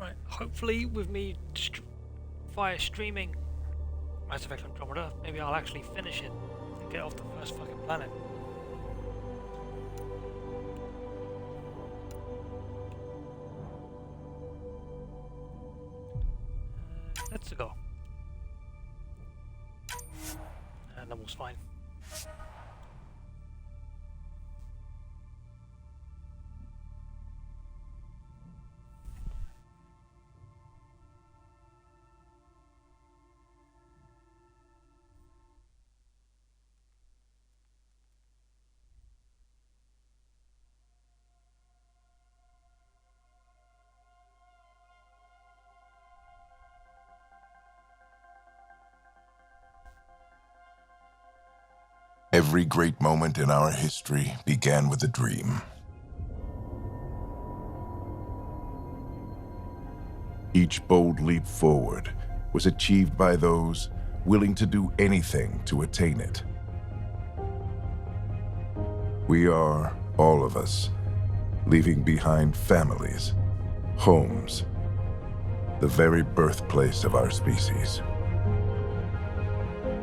Right, hopefully with me via streaming Mass Effect Andromeda, maybe I'll actually finish it and get off the first fucking planet. Let's go. And that was fine. Every great moment in our history began with a dream. Each bold leap forward was achieved by those willing to do anything to attain it. We are, all of us, leaving behind families, homes, the very birthplace of our species.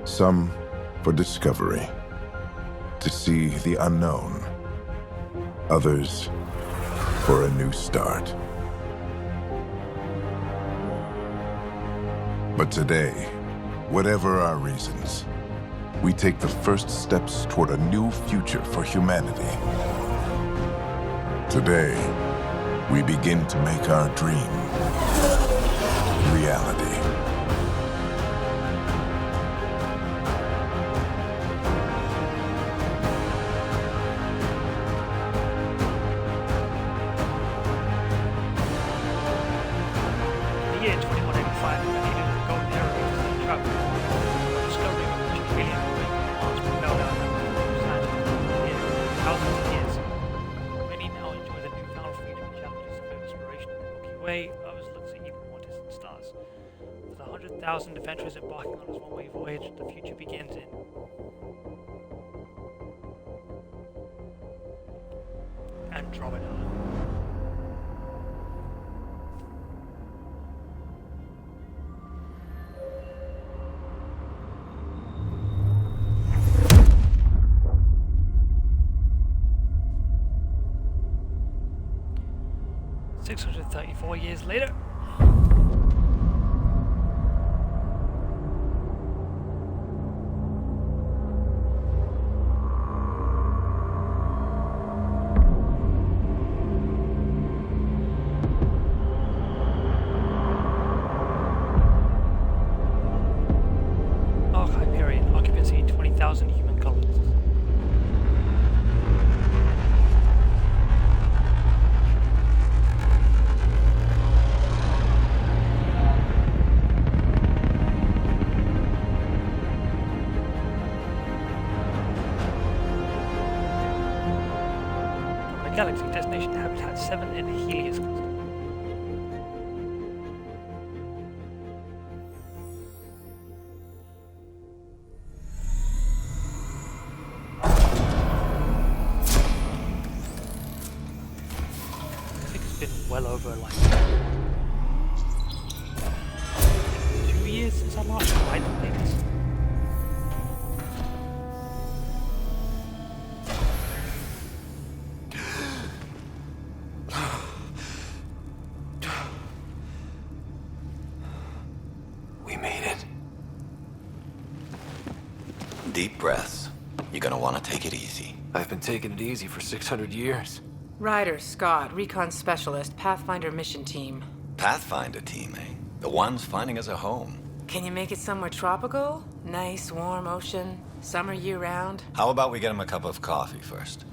Some for discovery, to see the unknown. Others for a new start. But today, whatever our reasons, we take the first steps toward a new future for humanity. Today, we begin to make our dream reality. Adventures embarking on his one-way voyage, the future begins in Andromeda. $634 years later. Galaxy destination habitat 7 in the Helios cluster. I think it's been well over like 2 years since I last tried things. Deep breaths. You're gonna want to take it easy. I've been taking it easy for 600 years. Ryder, Scott, Recon Specialist, Pathfinder Mission Team. Pathfinder team, eh? The ones finding us a home. Can you make it somewhere tropical? Nice, warm ocean, summer year-round? How about we get him a cup of coffee first?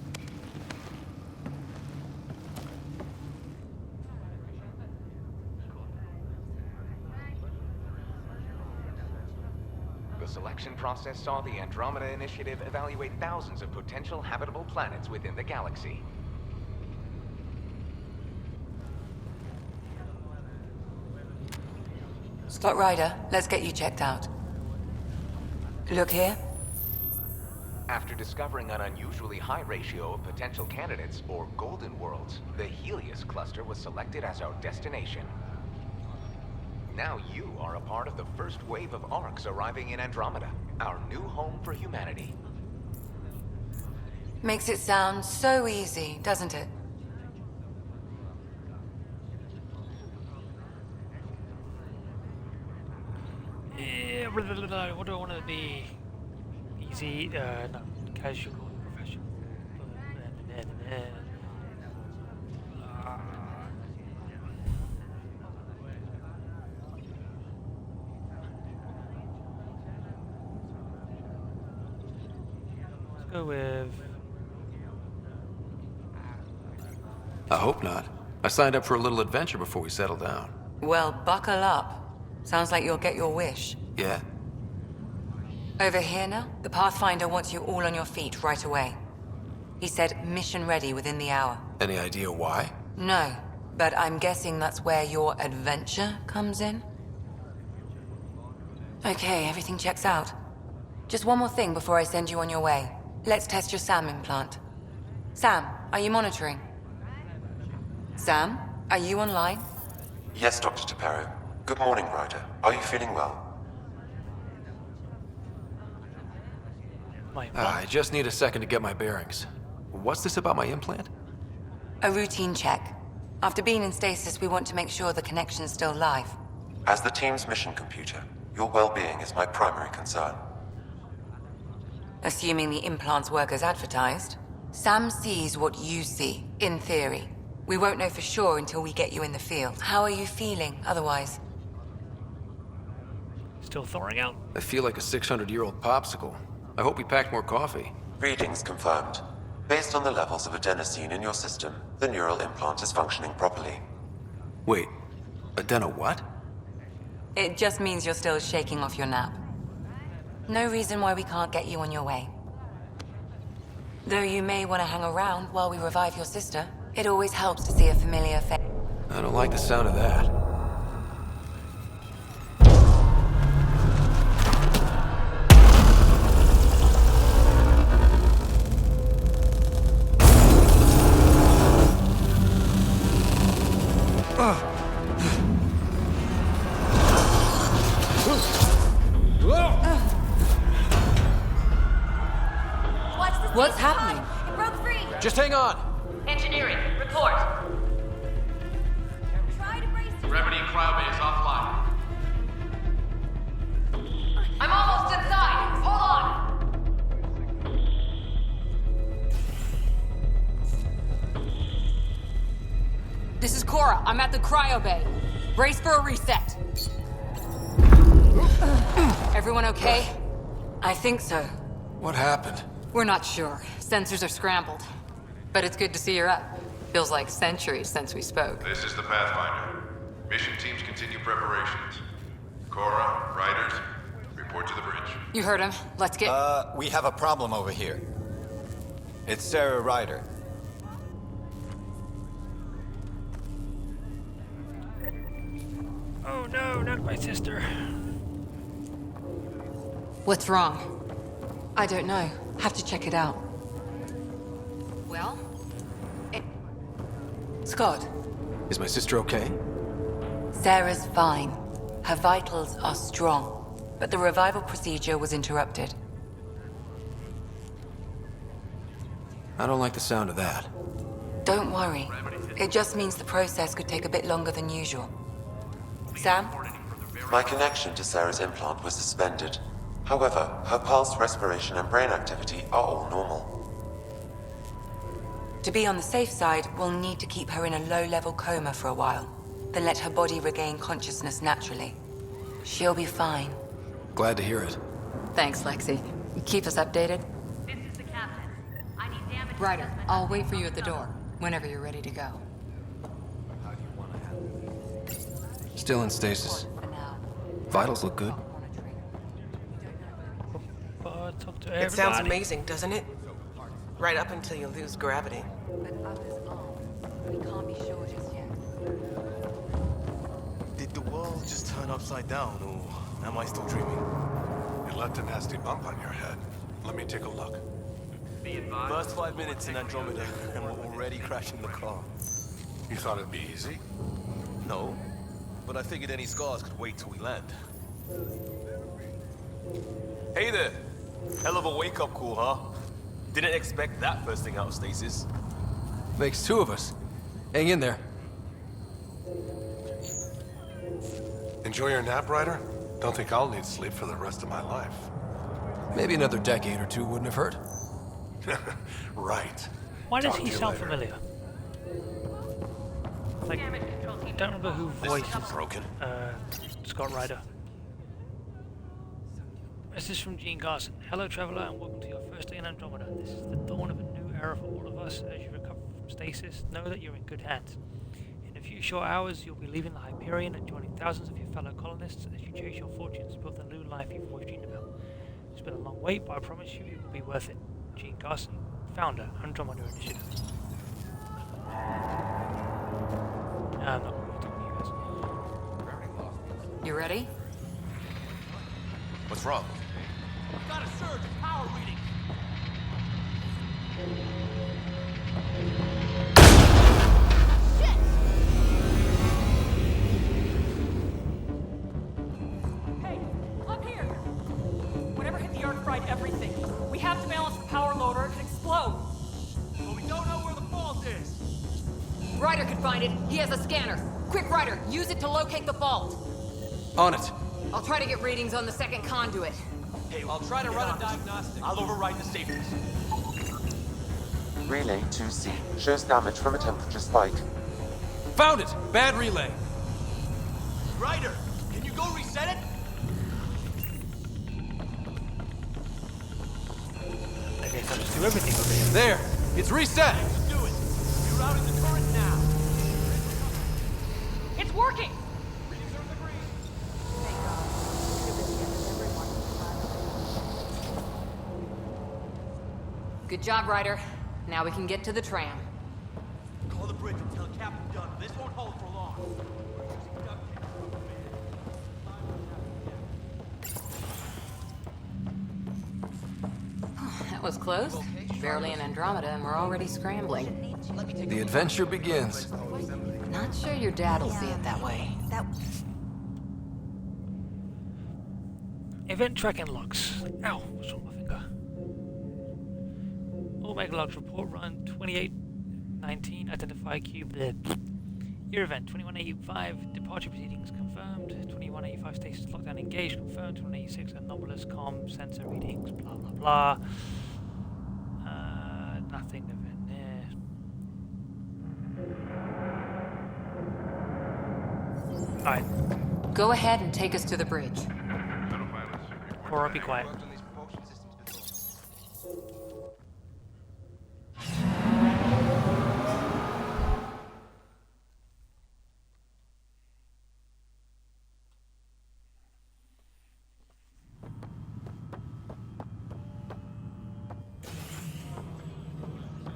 The selection process saw the Andromeda Initiative evaluate thousands of potential habitable planets within the galaxy. Scott Ryder, let's get you checked out. Look here. After discovering an unusually high ratio of potential candidates, or golden worlds, the Helios cluster was selected as our destination. Now you are a part of the first wave of ARCs arriving in Andromeda, our new home for humanity. Makes it sound so easy, doesn't it? Yeah, what do I want to be? Easy, no, casual, professional. Let's go with. I hope not. I signed up for a little adventure before we settle down. Well, buckle up. Sounds like you'll get your wish. Yeah? Over here now, the Pathfinder wants you all on your feet right away. He said mission ready within the hour. Any idea why? No, but I'm guessing that's where your adventure comes in? Okay, everything checks out. Just one more thing before I send you on your way. Let's test your SAM implant. Sam, are you monitoring? Sam, are you online? Yes, Dr. Taparo. Good morning, Ryder. Are you feeling well? I just need a second to get my bearings. What's this about my implant? A routine check. After being in stasis, we want to make sure the connection's still live. As the team's mission computer, your well-being is my primary concern. Assuming the implants work as advertised, Sam sees what you see, in theory. We won't know for sure until we get you in the field. How are you feeling otherwise? Still thawing out. I feel like a 600-year-old popsicle. I hope we packed more coffee. Readings confirmed. Based on the levels of adenosine in your system, the neural implant is functioning properly. Wait, adeno what? It just means you're still shaking off your nap. No reason why we can't get you on your way. Though you may want to hang around while we revive your sister, it always helps to see a familiar face. I don't like the sound of that. What's happening? It broke free. Just hang on! Engineering, report. Try to brace it. Gravity cryobase offline. I'm almost inside. Hold on. This is Cora. I'm at the cryo bay. Brace for a reset. Everyone okay? I think so. What happened? We're not sure. Sensors are scrambled. But it's good to see you're up. Feels like centuries since we spoke. This is the Pathfinder. Mission teams continue preparations. Cora, Riders, report to the bridge. You heard him. Let's get... We have a problem over here. It's Sarah Ryder. Oh no, not my sister. What's wrong? I don't know. Have to check it out. Well? Scott, Is my sister okay? Sarah's fine. Her vitals are strong, but the revival procedure was interrupted. I don't like the sound of that. Don't worry. It just means the process could take a bit longer than usual. Sam? My connection to Sarah's implant was suspended. However, her pulse, respiration, and brain activity are all normal. To be on the safe side, we'll need to keep her in a low-level coma for a while, then let her body regain consciousness naturally. She'll be fine. Glad to hear it. Thanks, Lexi. Keep us updated. This is the captain. I need damage. Ryder, I'll wait for you at the door, whenever you're ready to go. Still in stasis. Vitals look good. Talk to It everybody. sounds amazing, doesn't it? Right up until you lose gravity. But others aren't. We can't be sure just yet. Did the world just turn upside down, or am I still dreaming? You left a nasty bump on your head. Let me take a look. First 5 minutes in Andromeda, and we're already crashing the car. You thought it'd be easy? No, but I figured any scars could wait till we land. Hey there! Hell of a wake-up call, huh? Didn't expect that first thing out of stasis. Makes two of us. Hang in there. Enjoy your nap, Ryder? Don't think I'll need sleep for the rest of my life. Maybe another decade or two wouldn't have hurt. Right. Why does Talk he to you sound later. familiar? Like, I don't remember who voices Scott Ryder. This is from Gene Garson. Hello, traveler, and welcome to your first day in Andromeda. This is the dawn of a new era for all of us. As you recover from stasis, know that you're in good hands. In a few short hours, you'll be leaving the Hyperion and joining thousands of your fellow colonists as you chase your fortunes to build the new life you've always dreamed about. It's been a long wait, but I promise you it will be worth it. Gene Garson, founder, Andromeda Initiative. I'm not going to talk to you guys. You ready? What's wrong? We've got a surge in power reading. Shit! Hey, up here! Whatever hit the Ark fried everything. We have to balance the power loader or it could explode. But we don't know where the fault is. Ryder could find it. He has a scanner. Quick, Ryder, use it to locate the fault. On it. I'll try to get readings on the second conduit. Hey, I'll try to run a diagnostic. I'll override the safeties. Relay 2C shows damage from a temperature spike. Found it! Bad relay. Ryder, can you go reset it? I guess I'll just do everything over here. There! It's reset! Let's do it. Rerouting the turret now. It's working! Good job, Ryder. Now we can get to the tram. Call the bridge and tell Captain Dunn. This won't hold for long. That was close. Barely in Andromeda, and we're already scrambling. The adventure begins. Not sure your dad will see it that way. Event tracking logs. Ow, what's wrong with my finger? Omega logs report run 2819, identify cube. Year event 2185, departure proceedings confirmed. 2185 stasis lockdown engaged, confirmed. 2186 anomalous comm sensor readings, blah blah blah. Nothing event there. Alright. Go ahead and take us to the bridge. Or be quiet.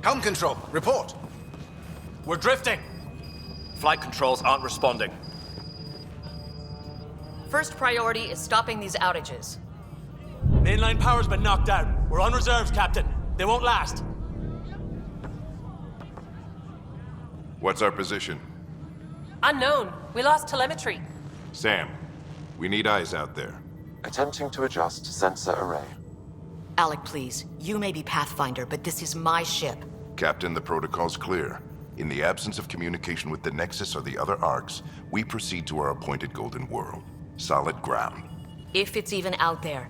Helm control, report. We're drifting. Flight controls aren't responding. First priority is stopping these outages. Mainline power's been knocked out. We're on reserves, Captain. They won't last. What's our position? Unknown. We lost telemetry. Sam, we need eyes out there. Attempting to adjust sensor array. Alec, please. You may be Pathfinder, but this is my ship. Captain, the protocol's clear. In the absence of communication with the Nexus or the other arcs, we proceed to our appointed Golden World. Solid ground. If it's even out there.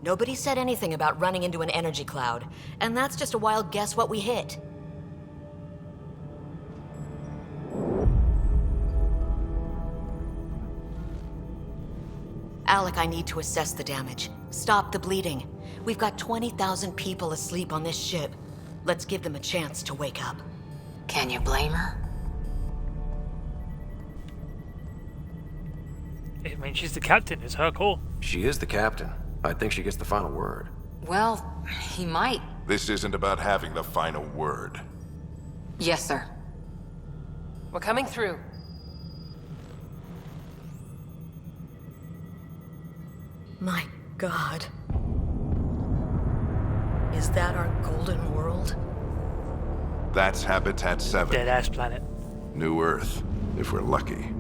Nobody said anything about running into an energy cloud, and that's just a wild guess what we hit. Alec, I need to assess the damage. Stop the bleeding. We've got 20,000 people asleep on this ship. Let's give them a chance to wake up. Can you blame her? I mean, she's the captain. It's her call. She is the captain. I think she gets the final word. Well, he might. This isn't about having the final word. Yes, sir. We're coming through. My God. Is that our Golden World? That's Habitat 7. Dead-ass planet. New Earth, if we're lucky.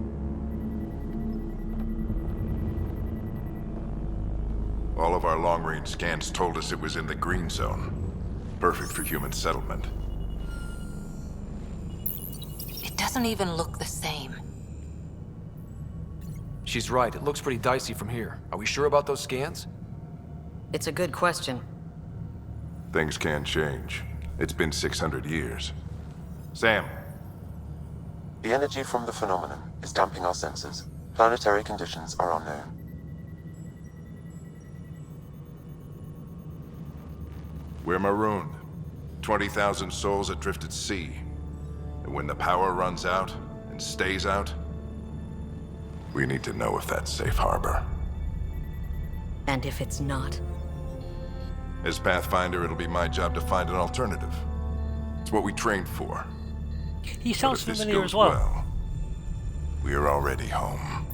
All of our long-range scans told us it was in the green zone. Perfect for human settlement. It doesn't even look the same. She's right. It looks pretty dicey from here. Are we sure about those scans? It's a good question. Things can change. It's been 600 years. Sam. The energy from the phenomenon is damping our senses. Planetary conditions are unknown. We're marooned. 20,000 souls adrift at sea. And when the power runs out, and stays out, we need to know if that's safe harbor. And if it's not? As Pathfinder, it'll be my job to find an alternative. It's what we trained for. He sounds But if this familiar goes as well. We are already home.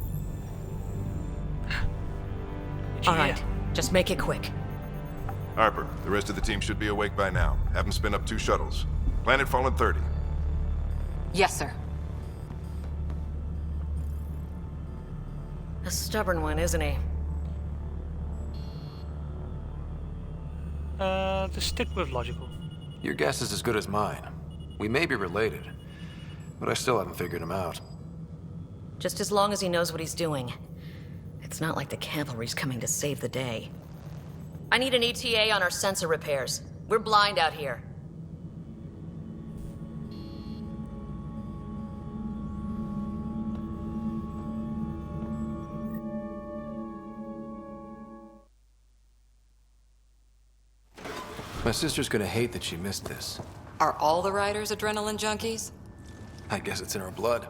All right, just make it quick. Harper, the rest of the team should be awake by now. Have them spin up 2 shuttles. Planet Fallen 30. Yes, sir. A stubborn one, isn't he? Just stick with logical. Your guess is as good as mine. We may be related, but I still haven't figured him out. Just as long as he knows what he's doing. It's not like the cavalry's coming to save the day. I need an ETA on our sensor repairs. We're blind out here. My sister's gonna hate that she missed this. Are all the riders adrenaline junkies? I guess it's in her blood.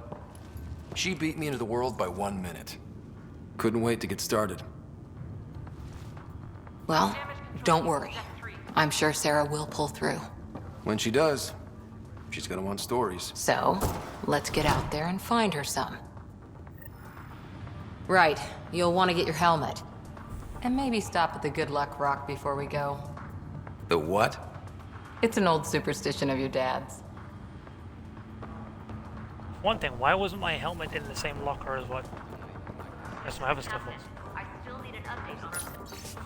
She beat me into the world by 1 minute. Couldn't wait to get started. Well, don't worry. I'm sure Sarah will pull through. When she does, she's gonna want stories. So, let's get out there and find her some. Right, you'll want to get your helmet. And maybe stop at the Good Luck Rock before we go. The what? It's an old superstition of your dad's. One thing, why wasn't my helmet in the same locker as what rest of my other stuff was?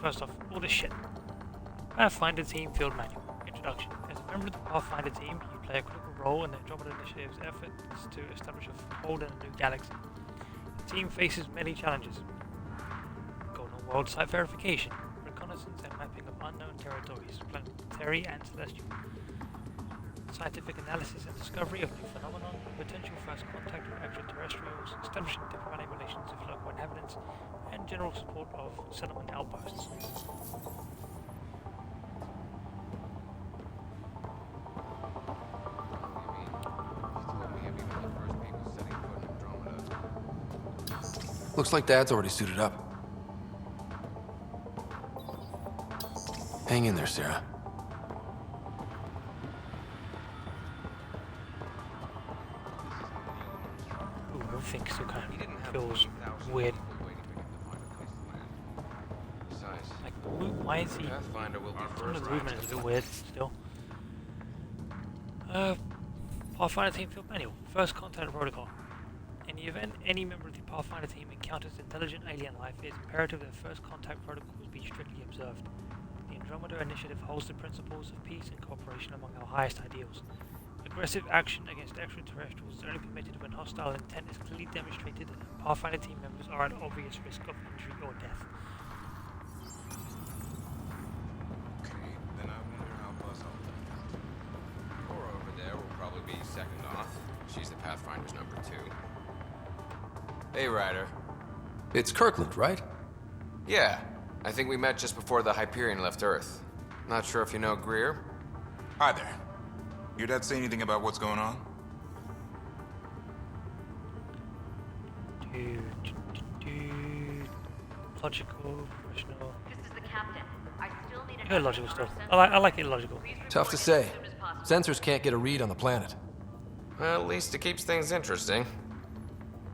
First off, all this shit. Pathfinder Team Field Manual. Introduction. As a member of the Pathfinder team, you play a critical role in the Andromeda Initiative's efforts to establish a foothold in a new galaxy. The team faces many challenges. Golden World site verification, reconnaissance and mapping of unknown territories, planetary and celestial. Scientific analysis and discovery of new phenomenon, potential first contact with extraterrestrials, establishing diplomatic relations with local inhabitants, and general support of settlement outposts. Looks like Dad's already suited up. Hang in there, Sarah. Ooh, everything still kind of feels weird. Like, why is he... Some of the movement is a bit weird still. Pathfinder Team Field Manual. First Contact Protocol. In the event any member of the Pathfinder team encounters intelligent alien life, it is imperative that first contact protocols be strictly observed. The Andromeda Initiative holds the principles of peace and cooperation among our highest ideals. Aggressive action against extraterrestrials is only permitted when hostile intent is clearly demonstrated and Pathfinder team members are at obvious risk of injury or death. Okay, then I wonder how Buzz all that. Cora over there will probably be second off. She's the Pathfinder's number 2. Hey, Ryder. It's Kirkland, right? Yeah. I think we met just before the Hyperion left Earth. Not sure if you know Greer? Hi there. Your dad say anything about what's going on? Logical, rational. This is the captain. I still need an Illogical stuff. I like illogical. Tough to say. Sensors can't get a read on the planet. Well, at least it keeps things interesting.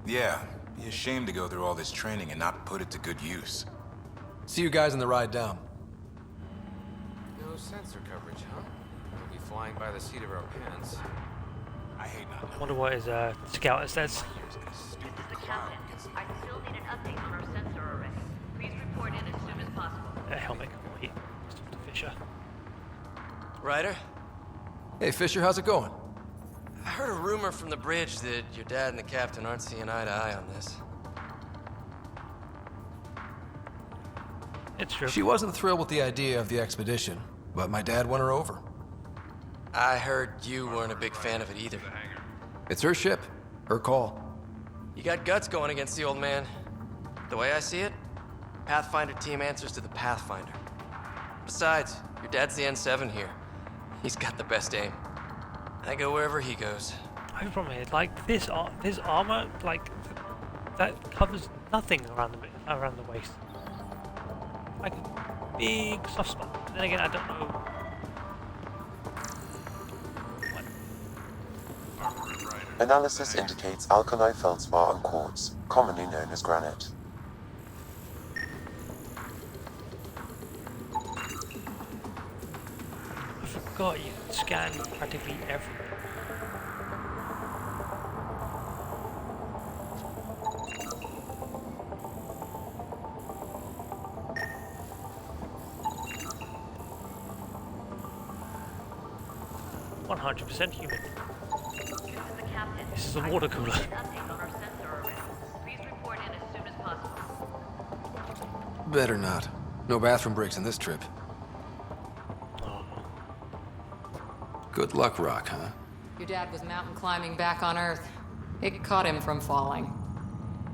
Yeah. Be ashamed to go through all this training and not put it to good use. See you guys on the ride down. No sensor coverage, huh? We'll be flying by the seat of our pants. I hate not. I wonder what his scout says. This is the captain. I still need an update on our sensor array. Please report in as soon as possible. Ryder? Hey, Fisher, how's it going? I heard a rumor from the bridge that your dad and the captain aren't seeing eye to eye on this. It's true. She wasn't thrilled with the idea of the expedition, but my dad won her over. I heard you weren't a big fan of it either. It's her ship, her call. You got guts going against the old man. The way I see it, Pathfinder team answers to the Pathfinder. Besides, your dad's the N7 here. He's got the best aim. I go wherever he goes. I have a problem here. Like this armor, like that covers nothing around the waist. Like a big soft spot. But then again, I don't know. Analysis indicates alkali feldspar and quartz, commonly known as granite. I forgot you can scan practically everywhere. %100% human. This is a water cooler. Better not. No bathroom breaks on this trip. Oh. Good luck, Rock, huh? Your dad was mountain climbing back on Earth. It caught him from falling.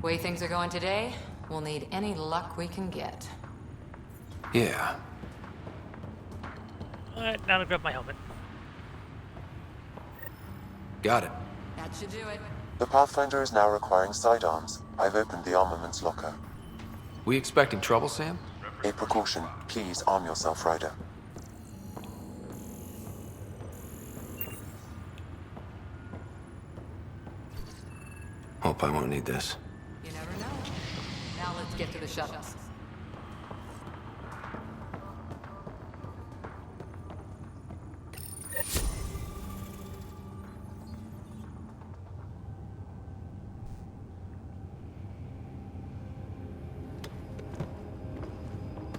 Way things are going today, we'll need any luck we can get. Yeah. Alright, now to grab my helmet. Got it. That should do it. The Pathfinder is now requiring sidearms. I've opened the armaments locker. We expecting trouble, Sam? A precaution. Please arm yourself, Ryder. Hope I won't need this. You never know. Now let's get to the shuttles.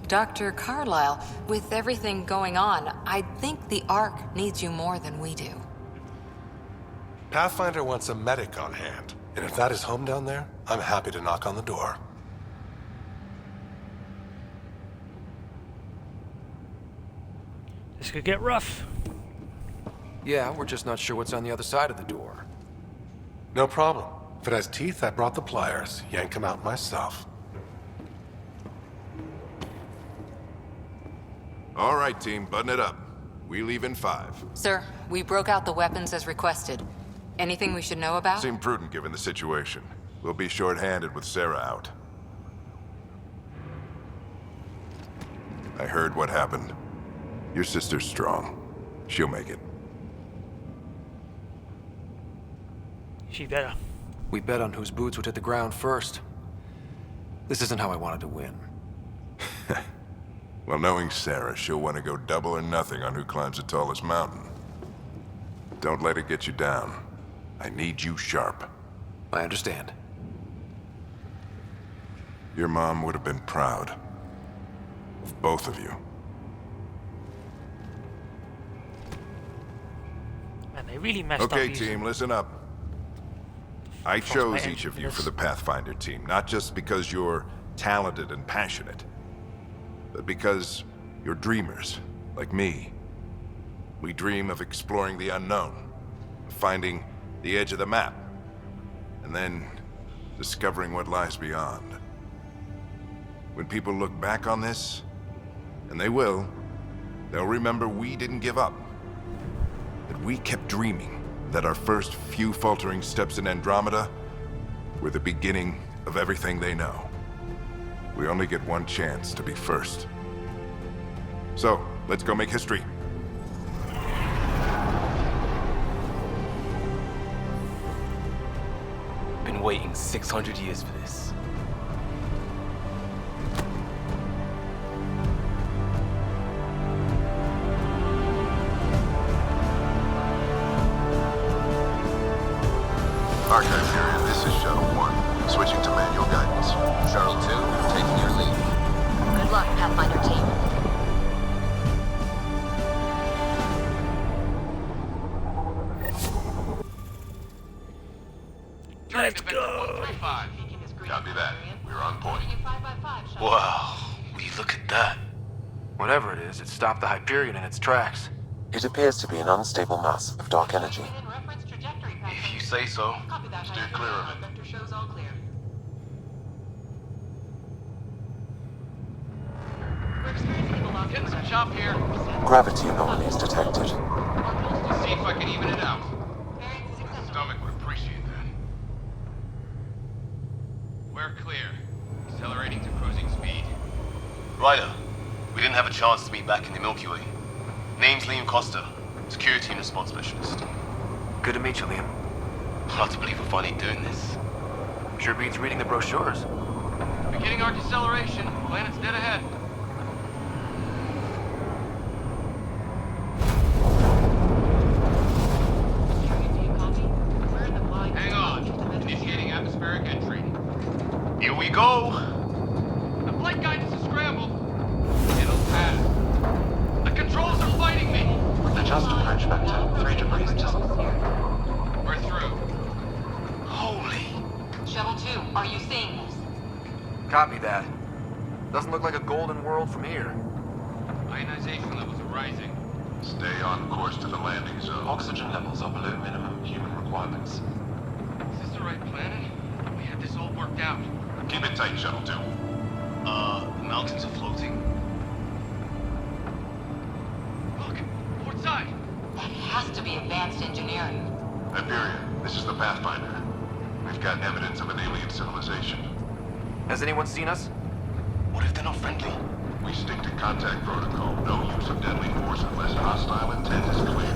Dr. Carlyle, with everything going on, I think the Ark needs you more than we do. Pathfinder wants a medic on hand. And if that is home down there, I'm happy to knock on the door. This could get rough. Yeah, we're just not sure what's on the other side of the door. No problem. If it has teeth, I brought the pliers. Yank them out myself. All right, team, button it up. We leave in 5. Sir, we broke out the weapons as requested. Anything we should know about? Seemed prudent given the situation. We'll be short-handed with Sarah out. I heard what happened. Your sister's strong. She'll make it. She better. We bet on whose boots would hit the ground first. This isn't how I wanted to win. Well, knowing Sarah, she'll want to go double or nothing on who climbs the tallest mountain. Don't let it get you down. I need you sharp. I understand. Your mom would have been proud of both of you. Man, they really messed up. Okay, team, listen up. I chose my each of you engines. for the Pathfinder team, not just because you're talented and passionate, but because you're dreamers, like me. We dream of exploring the unknown, of finding the edge of the map, and then discovering what lies beyond. When people look back on this, and they will, they'll remember we didn't give up. That we kept dreaming, that our first few faltering steps in Andromeda were the beginning of everything they know. We only get one chance to be first. So, let's go make history. Been waiting 600 years for this. Archive period, this is Shuttle 1. Switching to manual guidance. Shuttle 2, taking your lead. Good luck, Pathfinder team. Wow, will you look at that? Whatever it is, it stopped the Hyperion in its tracks. It appears to be an unstable mass of dark energy. If you say so. Steer clear of it. Getting some chop here. Gravity anomalies detected. See if I can even it out. The stomach would appreciate that. We're clear. Accelerating to cruising speed. Ryder, we didn't have a chance to meet back in the Milky Way. Name's Liam Costa, Security and Response Specialist. Good to meet you, Liam. Hard to believe we're finally doing this. Sure beats reading the brochures. Beginning our deceleration. Planet's dead ahead. Hang on. Initiating atmospheric entry. Here we go! The flight guidance is scrambled. It'll pass. The controls are fighting me. Adjust approach vector. 3 degrees distant. We're through. Holy. Shuttle 2, are you seeing this? Copy that. Doesn't look like a golden world from here. Ionization levels are rising. Stay on course to the landing zone. Oxygen levels are below minimum human requirements. Is this the right planet? We had this all worked out. Keep it tight, Shuttle 2. The mountains are floating. Look, port side. That has to be advanced engineering. Hyperion, this is the Pathfinder. We've got evidence of an alien civilization. Has anyone seen us? What if they're not friendly? We stick to contact protocol. No use of deadly force unless hostile intent is clear.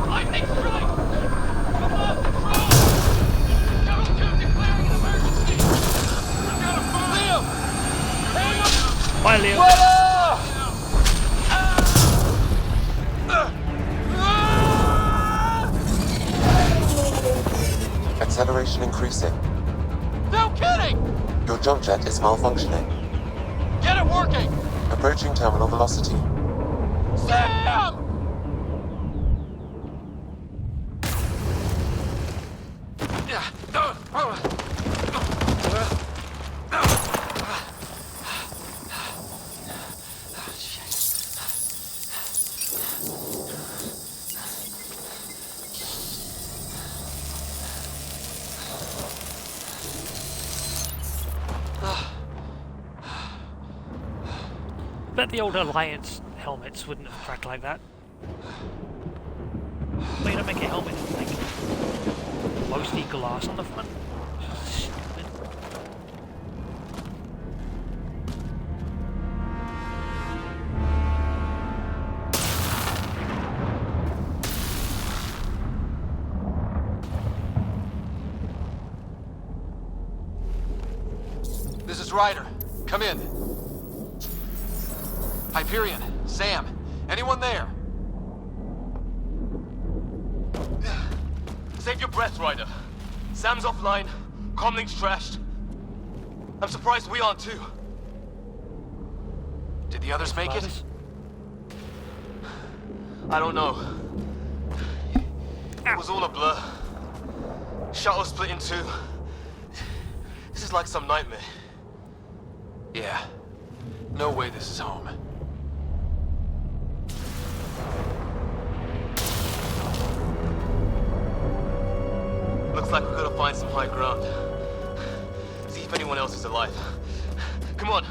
Lightning strike! Come on, control! Shuttle 2 declaring an emergency! I've got a fire! Liam! Hang on! Bye, Liam. Acceleration increasing. No kidding! Your jump jet is malfunctioning. Get it working! Approaching terminal velocity. Sam! Bet the old Alliance helmets wouldn't have cracked like that. Why you don't make a helmet with like mostly glass on the front? Stupid. This is Ryder. Come in. Hyperion, Sam, anyone there? Save your breath, Ryder. Sam's offline, comlink's trashed. I'm surprised we aren't too. Did the others make it? I don't know. It was all a blur. Shuttle split in two. This is like some nightmare. Yeah. No way this is home. Looks like we're gonna find some high ground. See if anyone else is alive. Come on.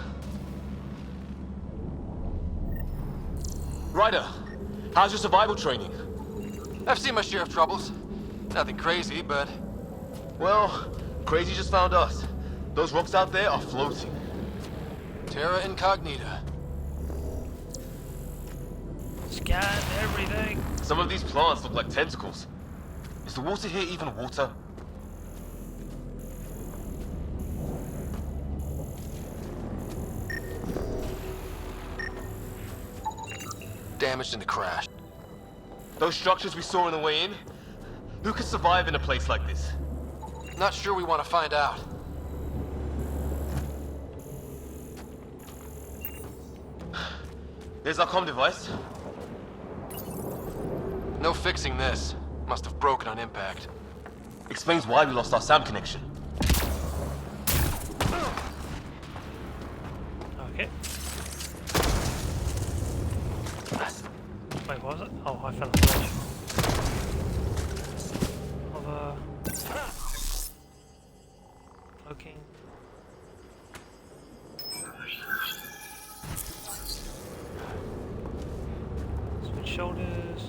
Ryder, how's your survival training? I've seen my share of troubles. Nothing crazy, but... Well, crazy just found us. Those rocks out there are floating. Terra Incognita. Scan everything. Some of these plants look like tentacles. Is the water here even water? Damaged in the crash. Those structures we saw on the way in? Who could survive in a place like this? Not sure we want to find out. There's our comm device. No fixing this. Must have broken on impact. Explains why we lost our sound connection. Okay. Wait, what was it? Oh, I fell off the ledge. Cloaking. Switch shoulders.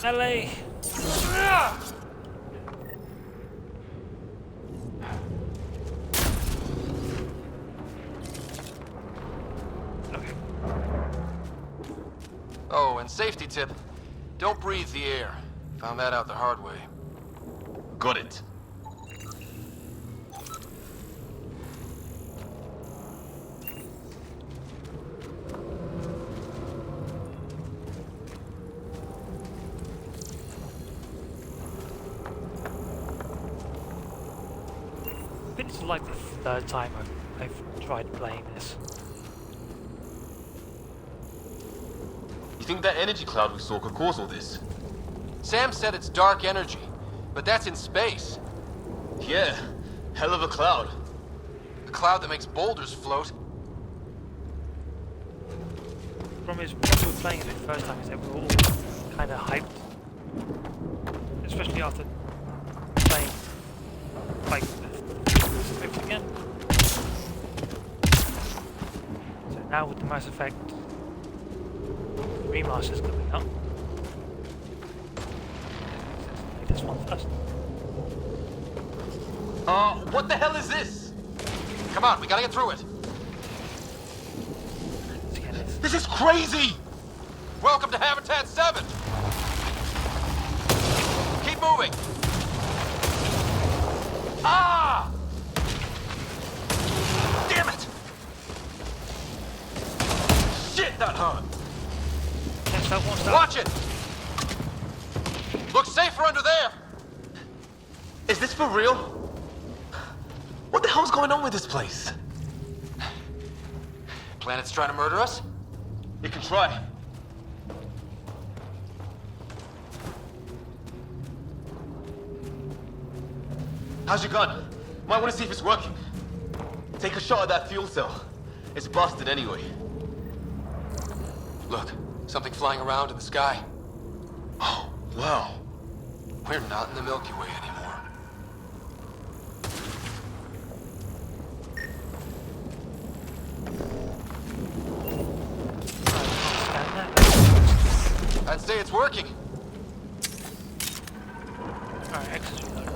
LA. Okay. Oh, and safety tip. Don't breathe the air. Found that out the hard way. Got it. I think this is like the third time I've tried playing this. You think that energy cloud we saw could cause all this? Sam said it's dark energy, but that's in space. Yeah, hell of a cloud. A cloud that makes boulders float. From when we were playing it the first time, is that we were all kind of hyped, especially after playing like Swift again. So now with the Mass Effect remasters coming up, let's play this one first. What the hell is this? Come on, we gotta get through it. This is crazy! Welcome to Habitat 7! Keep moving! Ah! Damn it! Shit, that hurt! Watch it! Looks safer under there! Is this for real? What the hell's going on with this place? Planet's trying to murder us? You can try. How's your gun? Might want to see if it's working. Take a shot at that fuel cell. It's busted anyway. Look, something flying around in the sky. Oh, wow. We're not in the Milky Way anymore. I'd say it's working. Alright, exit reload.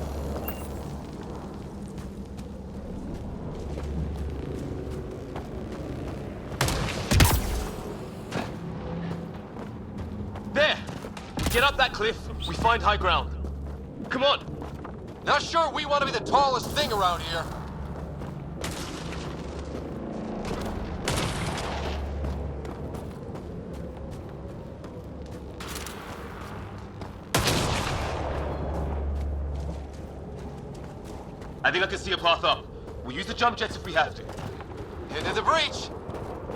There! We get up that cliff, we find high ground. Come on! Not sure we want to be the tallest thing around here. I think I can see a path up. We'll use the jump jets if we have to. Into the breach!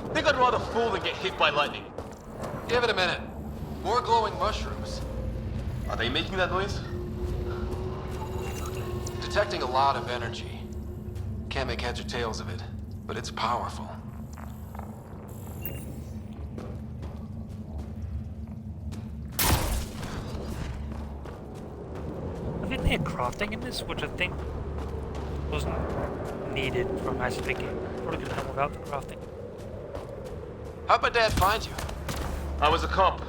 I think I'd rather fall than get hit by lightning. Give it a minute. More glowing mushrooms. Are they making that noise? Detecting a lot of energy. Can't make heads or tails of it, but it's powerful. I think they had crafting in this, which I think wasn't needed from Mass Effect game. Probably could have done without the crafting. How'd my dad find you? I was a cop,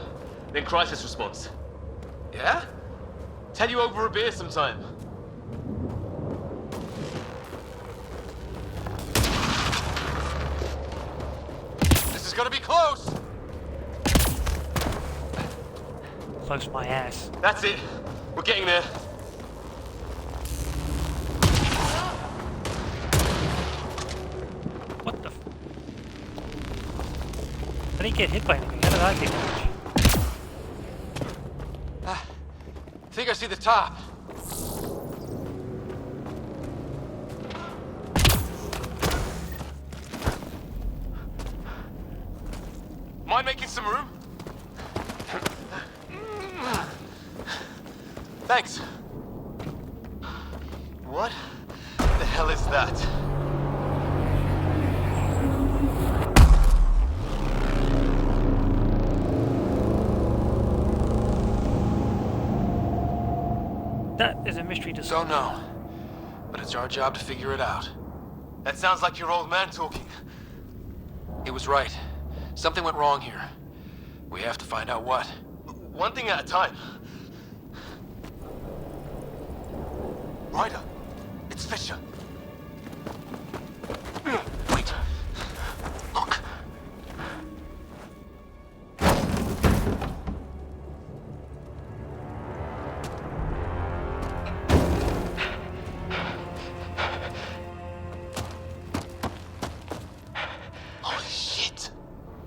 then crisis response. Yeah? Tell you over a beer sometime. This is gonna be close! Close my ass. That's it. We're getting there. What the f... I didn't get hit by anything. How did I get damage? I think I see the top. Mind making some room? Thanks. What the hell is that? That is a mystery to solve. Don't know, but it's our job to figure it out. That sounds like your old man talking. He was right. Something went wrong here. We have to find out what. One thing at a time. Ryder, it's Fisher. Wait. Look. Holy shit!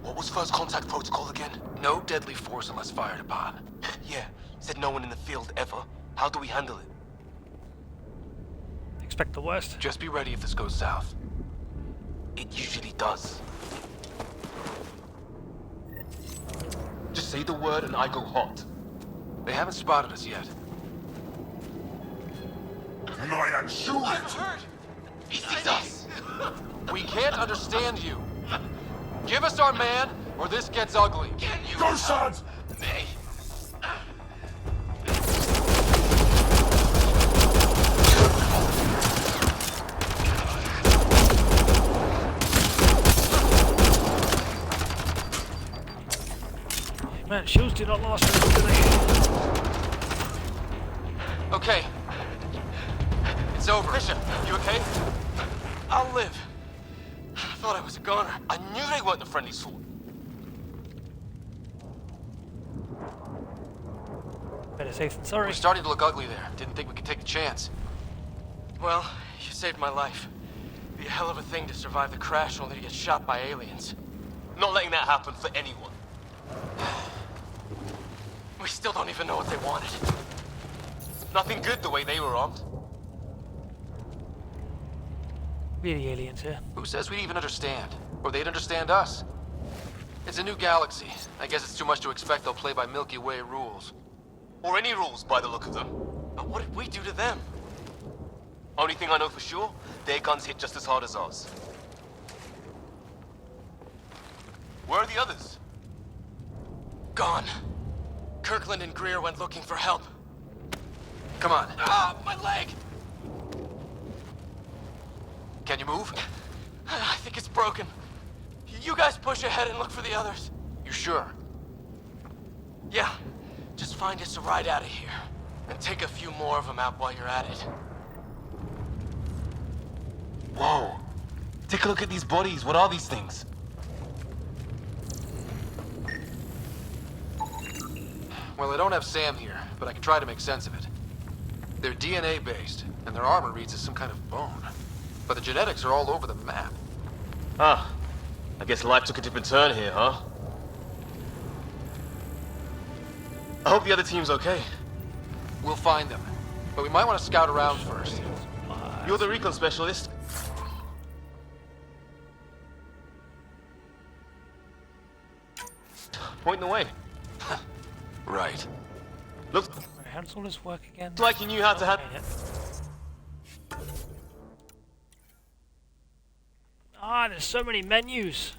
What was first contact protocol again? No deadly force unless fired upon. Yeah, said no one in the field ever. How do we handle it? Expect the worst. Just be ready if this goes south. It usually does. Just say the word and I go hot. They haven't spotted us yet. I'm hurt! He sees us! We can't understand you. Give us our man, or this gets ugly. Can you... Go, sons! Me? Man, shields do not last very long, do they? Okay. It's over. Fisher, you okay? I'll live. I thought I was a goner. I knew they weren't the friendly sort. Better safe than sorry. We're starting to look ugly there. Didn't think we could take the chance. Well, you saved my life. Be a hell of a thing to survive the crash only to get shot by aliens. Not letting that happen for anyone. We still don't even know what they wanted. Nothing good the way they were armed. We're the aliens here. Who says we'd even understand? Or they'd understand us? It's a new galaxy. I guess it's too much to expect they'll play by Milky Way rules. Or any rules by the look of them. But what did we do to them? Only thing I know for sure, their guns hit just as hard as ours. Where are the others? Gone. Kirkland and Greer went looking for help. Come on. Ah, my leg! Can you move? I think it's broken. You guys push ahead and look for the others. You sure? Yeah. Just find us a ride out of here. And take a few more of them out while you're at it. Whoa. Take a look at these bodies. What are these things? Well, I don't have Sam here, but I can try to make sense of it. They're DNA-based, and their armor reads as some kind of bone. But the genetics are all over the map. Ah. I guess life took a different turn here, huh? I hope the other team's okay. We'll find them, but we might want to scout around first. You're the recon specialist. Point the way. Right. Looks How does all this work again? like you knew how to handle. Ah, there's so many menus.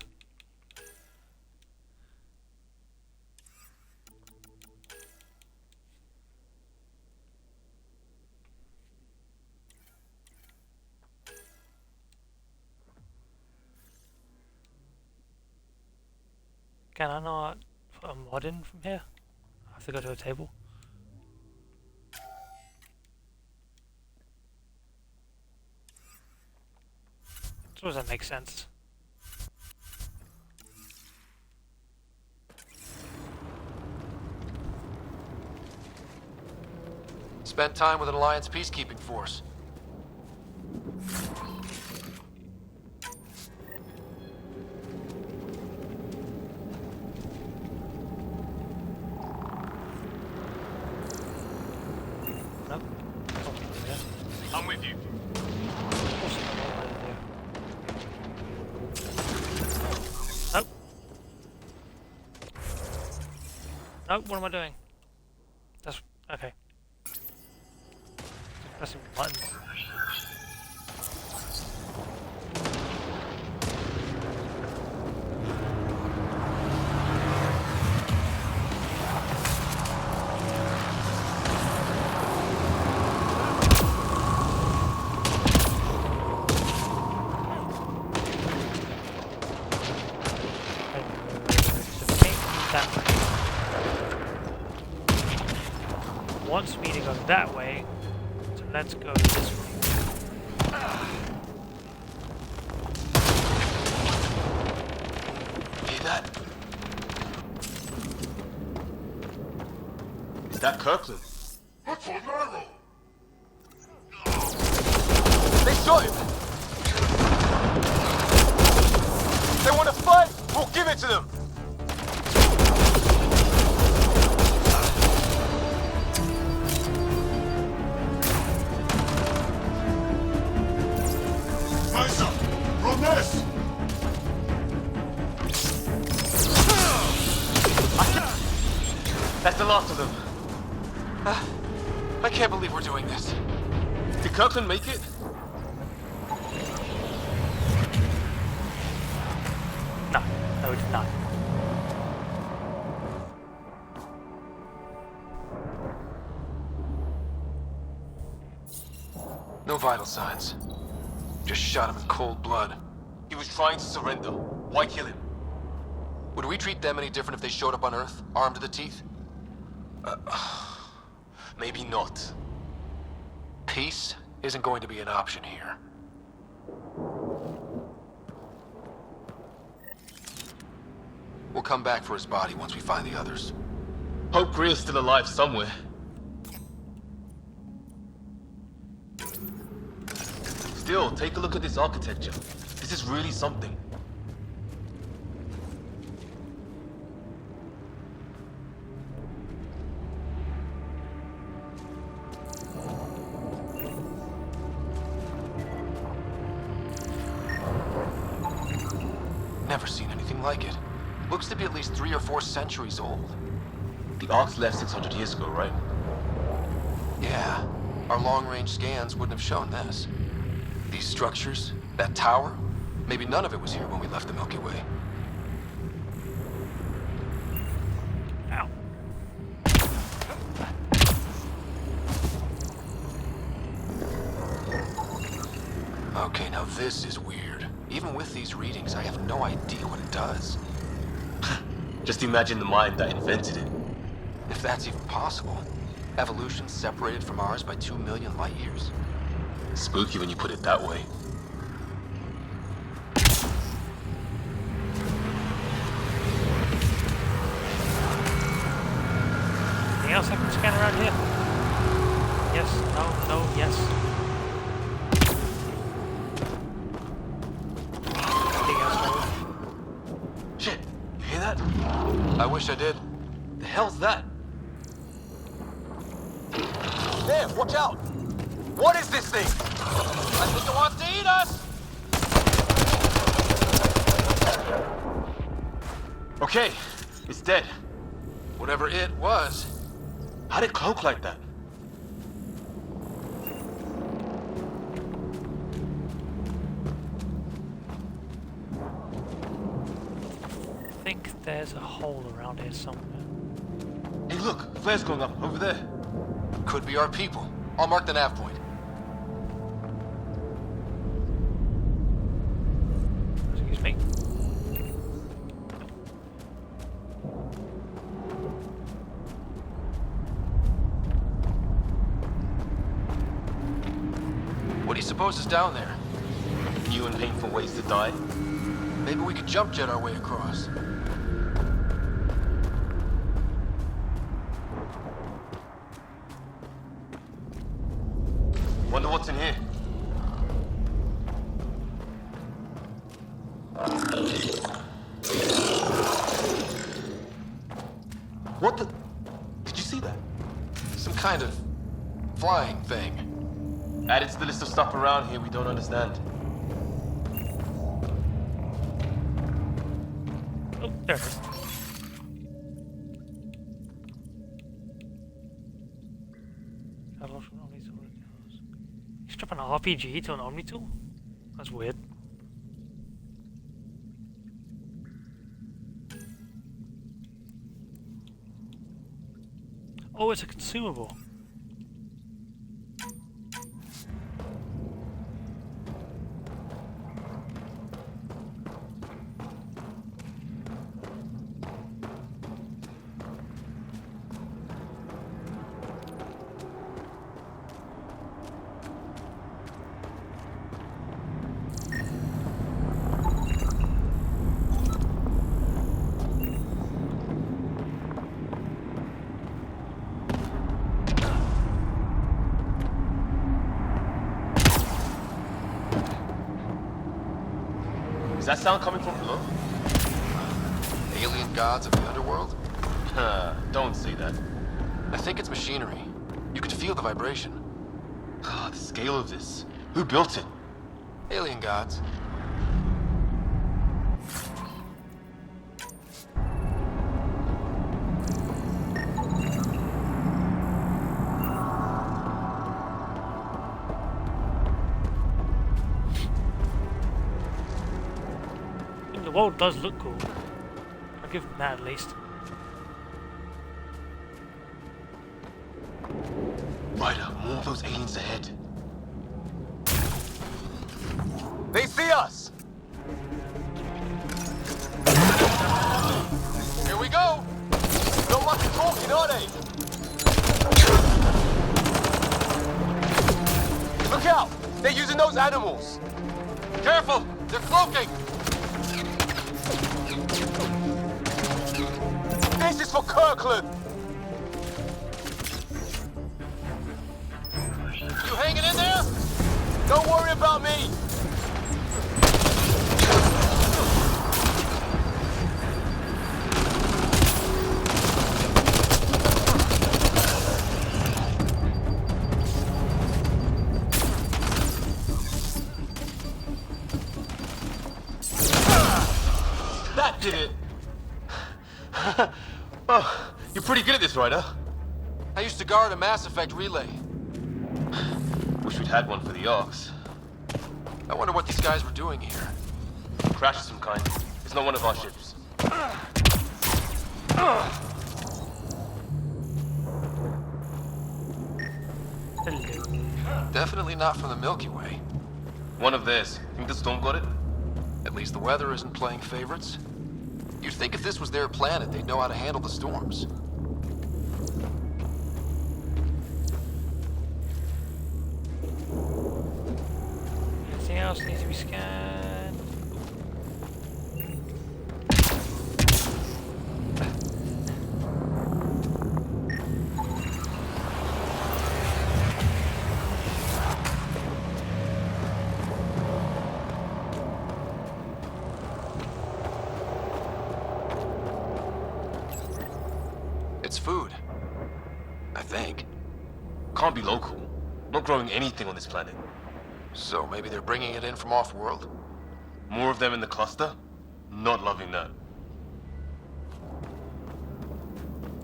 Can I not put a mod in from here? I have to go to a table. Does that make sense? Spent time with an Alliance peacekeeping force. Nope. I'm with you. Nope. Nope, what am I doing? That's okay. pressing buttons. Wants me to go that way, so let's go this way. Hear that? Is that Kirkland? They shot him! They want to fight? We'll give it to them! That's the last of them. I can't believe we're doing this. Did Kirkland make it? No, it did not. No vital signs. Just shot him in cold blood. He was trying to surrender. Why kill him? Would we treat them any different if they showed up on Earth, armed to the teeth? Maybe not. Peace isn't going to be an option here. We'll come back for his body once we find the others. Hope Greer's still alive somewhere. Still, take a look at this architecture. This is really something. Never seen anything like it. Looks to be at least 3 or 4 centuries old. The Ark's left 600 years ago, right? Yeah. Our long-range scans wouldn't have shown this. These structures, that tower, maybe none of it was here when we left the Milky Way. Ow. Okay, now this is weird. Even with these readings, I have no idea what it does. Just imagine the mind that invented it. If that's even possible. Evolution separated from ours by 2 million light years. Spooky when you put it that way. Anything else I can scan around here? Yes, no, yes. Anything else? Shit, you hear that? I wish I did. The hell's that? There, watch out! What is this thing? I think it wants to eat us! Okay, it's dead. Whatever it was. How'd it cloak like that? I think there's a hole around here somewhere. Hey look, flare's going up over there. Could be our people. I'll mark the nav point. Excuse me. What do you suppose is down there? New and painful ways to die. Maybe we could jump jet our way across. Wonder what's in here. What the? Did you see that? Some kind of flying thing. Added to the list of stuff around here we don't understand. Oh, there it is. Strap an RPG to an Omni tool? That's weird. Oh, it's a consumable. Is that sound coming from below? Alien gods of the underworld? Don't say that. I think it's machinery. You could feel the vibration. The scale of this. Who built it? Alien gods. The world does look cool. I'll give them that at least. Ryder, more of those aliens ahead. They see us! Here we go! Not much talking, are they? Look out! They're using those animals! Careful! They're cloaking! This is for Kirkland! You hanging in there? Don't worry about me! That did it! Oh, you're pretty good at this, Ryder. I used to guard a Mass Effect relay. Wish we'd had one for the Arks. I wonder what these guys were doing here. Crash of some kind. It's not one of our ships. Definitely not from the Milky Way. One of theirs. Think the storm got it? At least the weather isn't playing favorites. You'd think if this was their planet, they'd know how to handle the storms. Anything else needs to be scanned? It's food. I think. Can't be local. Not growing anything on this planet. So maybe they're bringing it in from off-world? More of them in the cluster? Not loving that.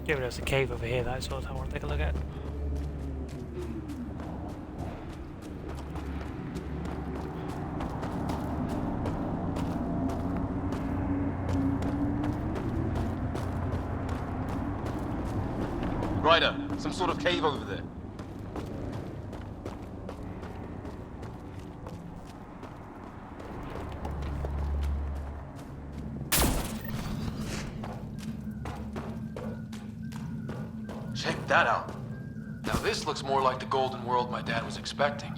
Yeah, but there's a cave over here that I saw that I want to take a look at. Ryder, some sort of cave over there. Check that out. Now this looks more like the golden world my dad was expecting.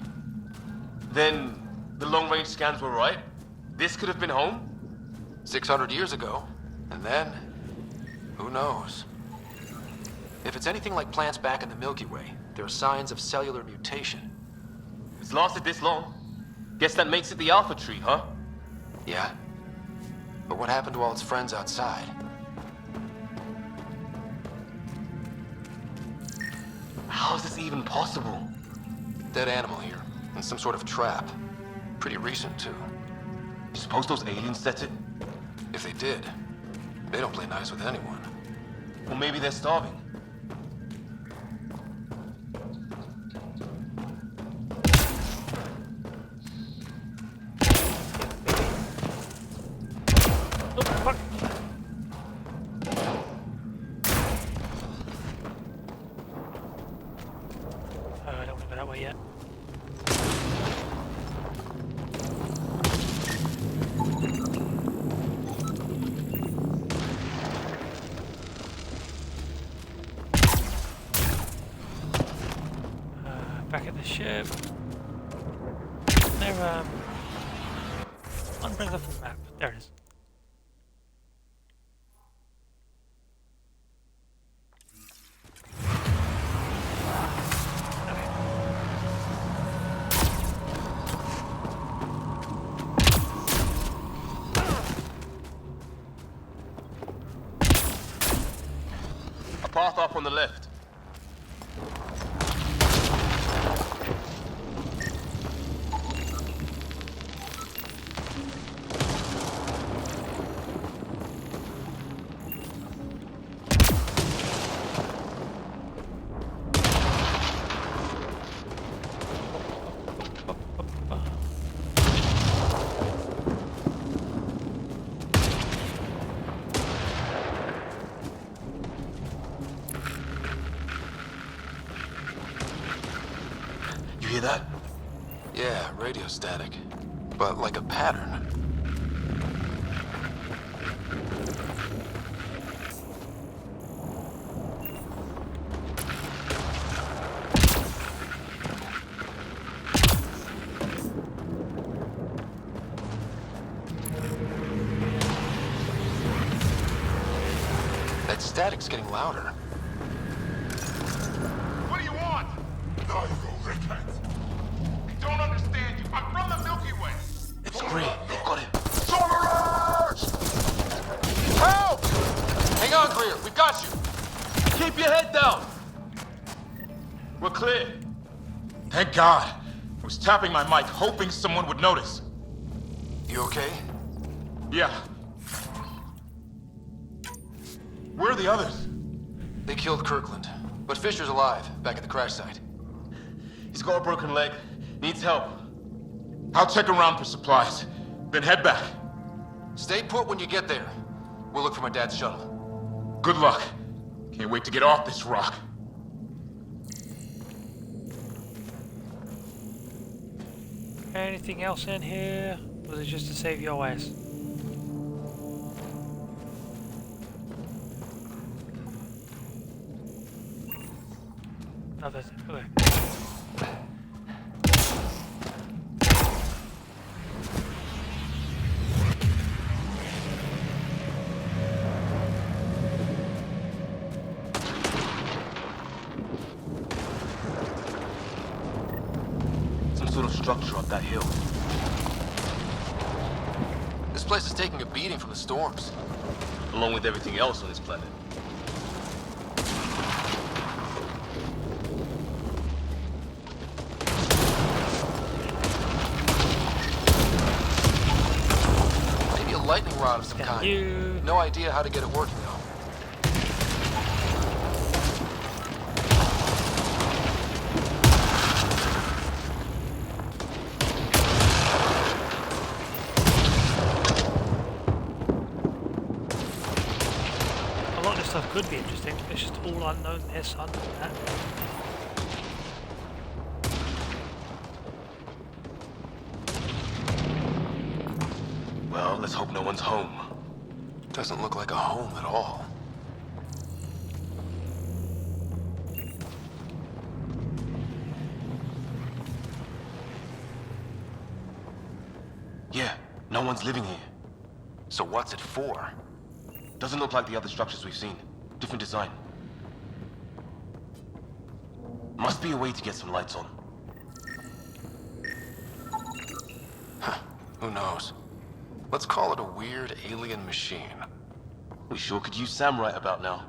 Then the long-range scans were right? This could have been home? 600 years ago. And then, who knows? If it's anything like plants back in the Milky Way, there are signs of cellular mutation. It's lasted this long. Guess that makes it the Alpha Tree, huh? Yeah. But what happened to all its friends outside? How is this even possible? Dead animal here, in some sort of trap. Pretty recent, too. You suppose those aliens set it? If they did, they don't play nice with anyone. Or maybe they're starving. that way yet. Back at the ship. There, one brings up the map. There it is. A path up on the left. Hear that? Yeah, radio static. But like a pattern. That static's getting louder. What do you want? No, you rickhead. I don't understand you. I'm from the Milky Way. It's green. Got him. Solarage! Help! Hang on, Greer. We got you. Keep your head down. We're clear. Thank God. I was tapping my mic, hoping someone would notice. You okay? Yeah. Where are the others? They killed Kirkland. But Fisher's alive, back at the crash site. He's got a broken leg. Needs help. I'll check around for supplies, then head back. Stay put when you get there. We'll look for my dad's shuttle. Good luck. Can't wait to get off this rock. Anything else in here? Or was it just to save your ass? Oh, that's it. Okay. Some sort of structure up that hill. This place is taking a beating from the storms. Along with everything else on this planet. Maybe a lightning rod of some kind. No idea how to get it working though. A lot of this stuff could be interesting. It's just all unknown this, unknown that. Well, let's hope no one's home. Doesn't look like a home at all. Yeah, no one's living here. So what's it for? Doesn't look like the other structures we've seen. Different design. Must be a way to get some lights on. Huh. Who knows? Let's call it a weird alien machine. We sure could use Sam right about now.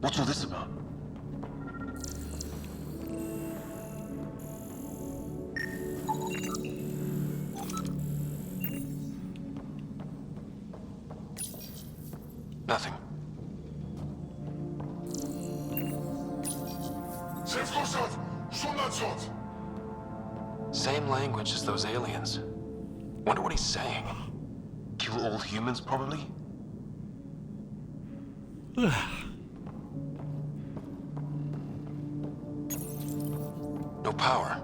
What's all this about? Nothing. Same language as those aliens. Wonder what he's saying. Kill all humans, probably? No power.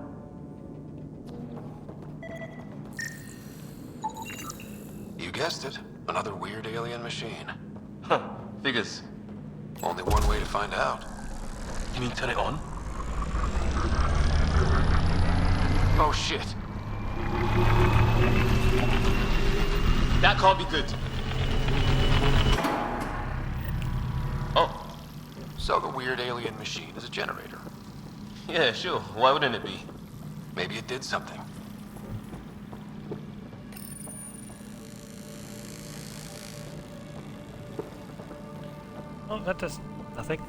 You guessed it. Another weird alien machine. Huh. Figures. Only one way to find out. You mean turn it on? Oh shit. That can't be good. Oh. So the weird alien machine is a generator. Yeah, sure. Why wouldn't it be? Maybe it did something. Oh, that does nothing.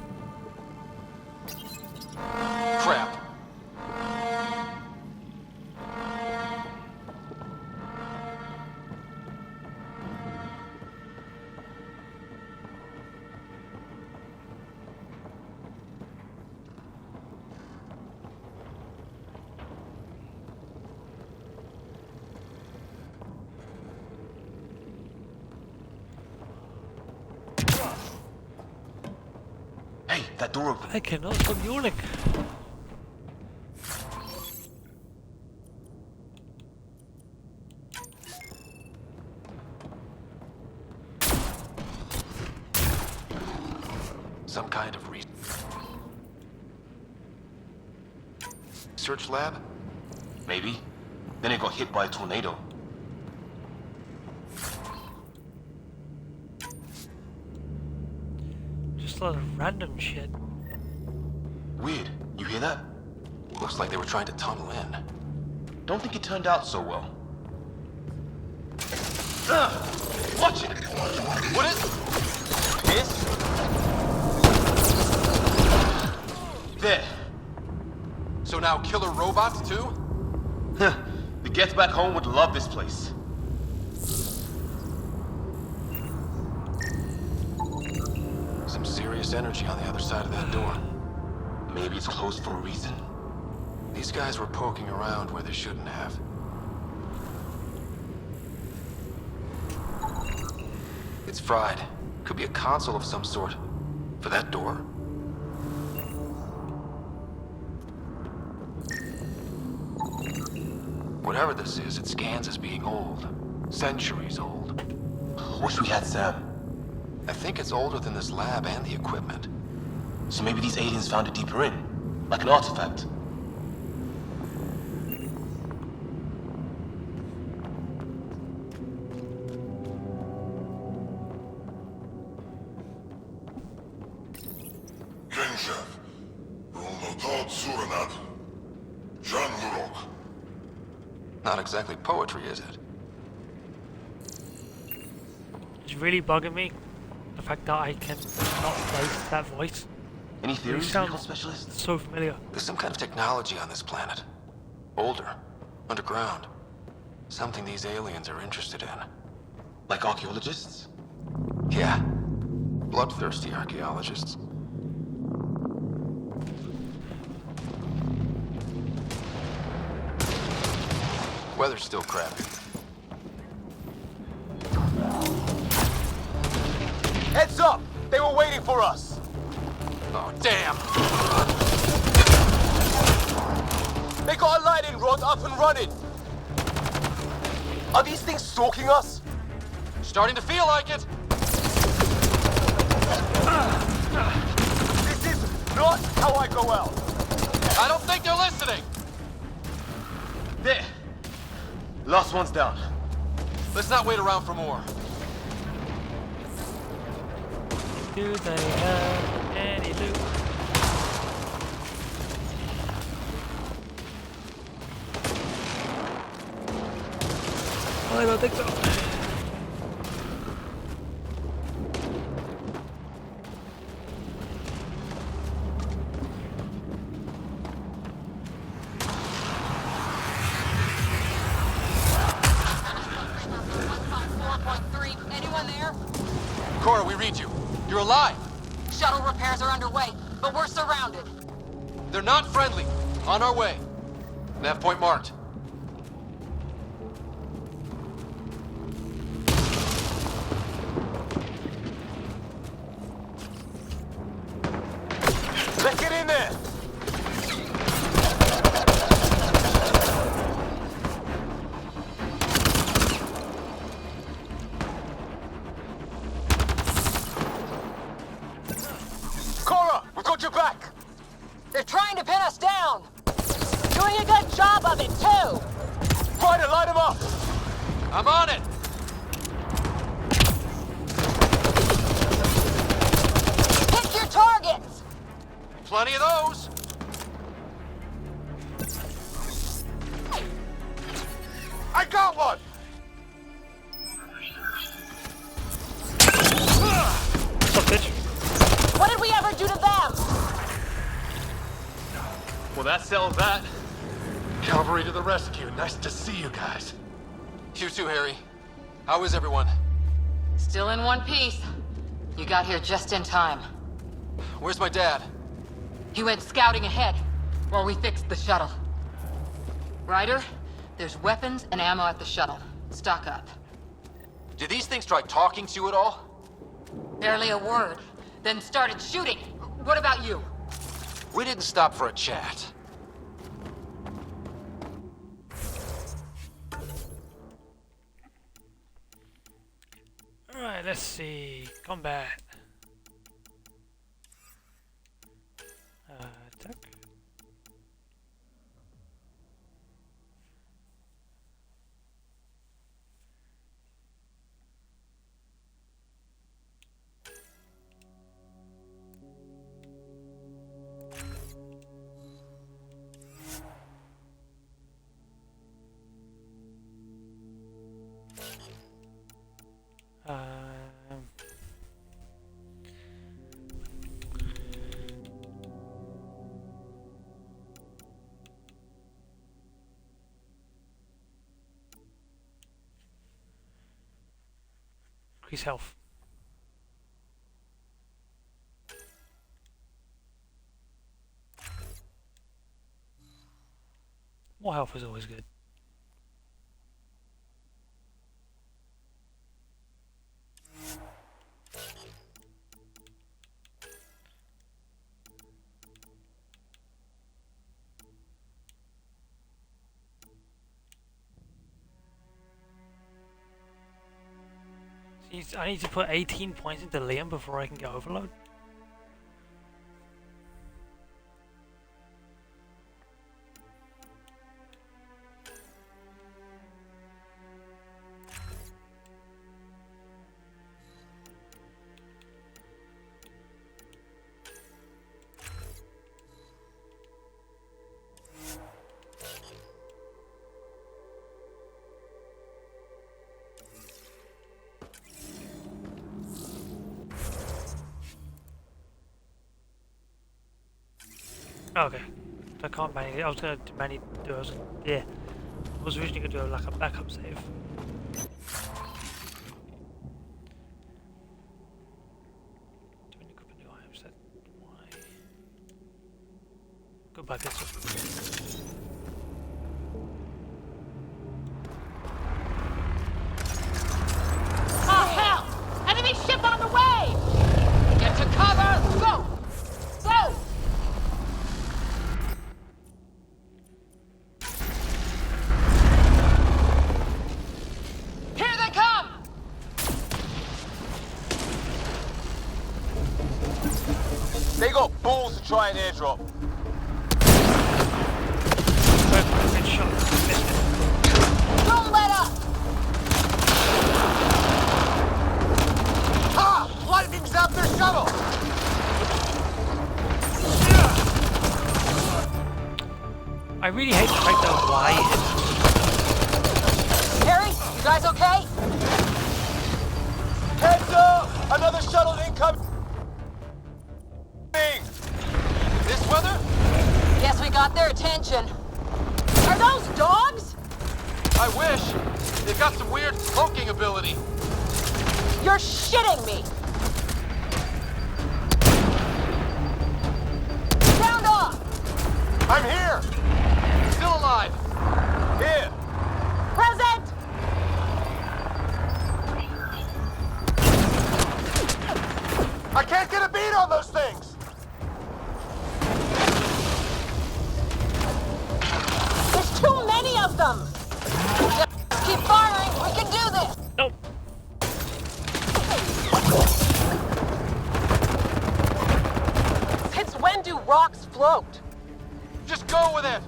Crap. Hey, that door open. I cannot stop yawning. Some kind of research lab? Maybe. Then it got hit by a tornado. Just a lot of random shit. Weird. You hear that? Looks like they were trying to tunnel in. Don't think it turned out so well. Watch it! What is this? There. So now killer robots too? Huh. The Gets Back Home would love this place. Some serious energy on the other side of that door. Maybe it's closed for a reason. These guys were poking around where they shouldn't have. It's fried. Could be a console of some sort. For that door. Whatever this is, it scans as being old. Centuries old. Wish we had Sam. I think it's older than this lab and the equipment. So maybe these aliens found it deeper in, like an artifact. Not exactly poetry, is it? It's really bugging me, the fact that I can not place that voice. Any It theories, sounds specialist? so familiar. There's some kind of technology on this planet. Older. Underground. Something these aliens are interested in. Like archaeologists? Yeah. Bloodthirsty archaeologists. Weather's still crappy. Heads up! They were waiting for us! Oh, damn! They got a lightning rod up and running! Are these things stalking us? Starting to feel like it! This is not how I go out! I don't think they're listening! There! Last one's down. Let's not wait around for more. Do they have any loot? I don't think so. Cora, we read you. You're alive. Shuttle repairs are underway, but we're surrounded. They're not friendly. On our way. Nav point marked. Let's get in there! Cora, we got your back! They're trying to pin us down! Doing a good job of it, too! Ryder, light him up! I'm on it! Pick your targets! Plenty of those! I got one! What's up, bitch? What did we ever do to them? Well, that settles that. Cavalry to the rescue. Nice to see you guys. You too, Harry. How is everyone? Still in one piece. You got here just in time. Where's my dad? He went scouting ahead while we fixed the shuttle. Ryder, there's weapons and ammo at the shuttle. Stock up. Did these things try talking to you at all? Barely a word. Then started shooting. What about you? We didn't stop for a chat. Alright, let's see. Combat. Attack. Increase health. More health is always good. I need to put 18 points into Liam before I can get overload. Okay, I can't manage it. I was gonna manage do. I was originally gonna do like a backup save. Goodbye, pistol. Oh hell! Enemy ship on the way! Get to cover! Go! Go! Here they come! They got balls to try an airdrop. Good shot. Missed it. Don't let up! Ha! Lightning's out their shuttle! I really hate the fact that why. Harry, you guys okay? Heads up! Another shuttle incoming! This weather? Guess we got their attention. Are those dogs? I wish. They've got some weird cloaking ability. You're shitting me! I'm here! Still alive! Here! Present! I can't get a beat on those things! There's too many of them! Just keep firing! We can do this! Nope. Since when do rocks float? Just go with it!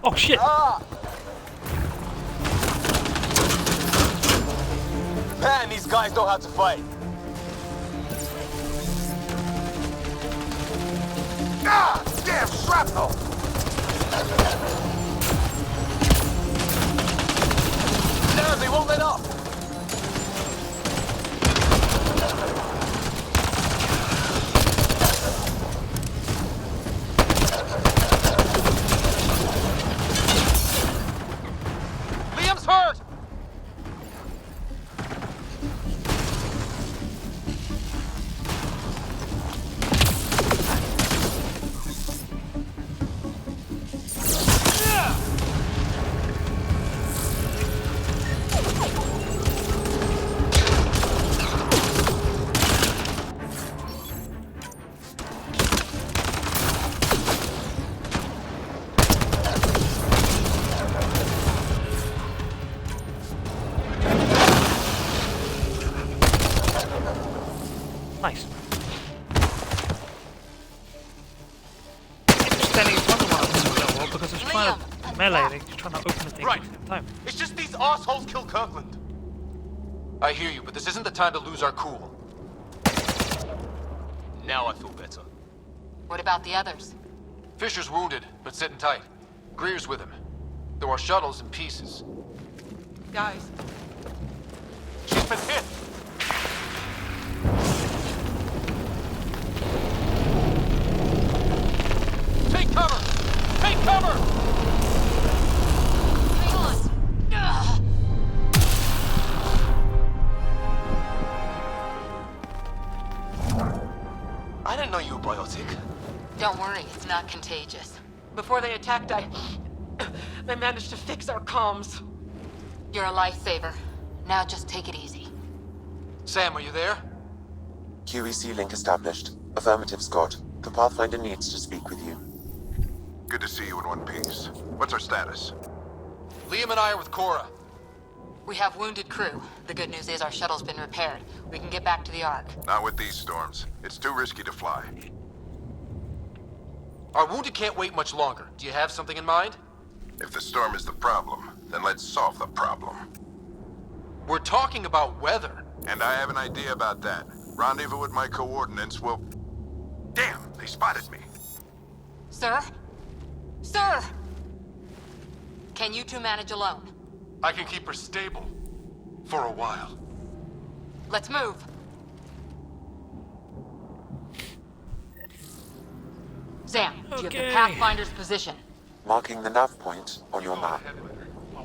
Oh shit! Man, these guys know how to fight. Ah! Damn shrapnel! Damn, they won't let up! Liam's hurt! Nice. Standing in front of one of them well, because I was trying to melee, they're just trying to open the thing at the same time. It's just these assholes killed Kirkland. I hear you, but this isn't the time to lose our cool. Now I feel better. What about the others? Fisher's wounded, but sitting tight. Greer's with him. There are shuttles in pieces. Guys, She's been hit! Take cover! Take cover! Hang on! Ugh. I didn't know you were biotic. Don't worry, it's not contagious. before they attacked, I managed to fix our comms. You're a lifesaver. Now just take it easy. Sam, are you there? QEC link established. Affirmative, Scott. The Pathfinder needs to speak with you. Good to see you in one piece. What's our status? Liam and I are with Cora. We have wounded crew. The good news is our shuttle's been repaired. We can get back to the Ark. Not with these storms. It's too risky to fly. Our wounded can't wait much longer. Do you have something in mind? If the storm is the problem, then let's solve the problem. We're talking about weather. And I have an idea about that. Rendezvous with my coordinates will... Damn, they spotted me. Sir? Sir! Can you two manage alone? I can keep her stable. For a while. Let's move. Sam, do you have the Pathfinder's position? Marking the nav point on your map.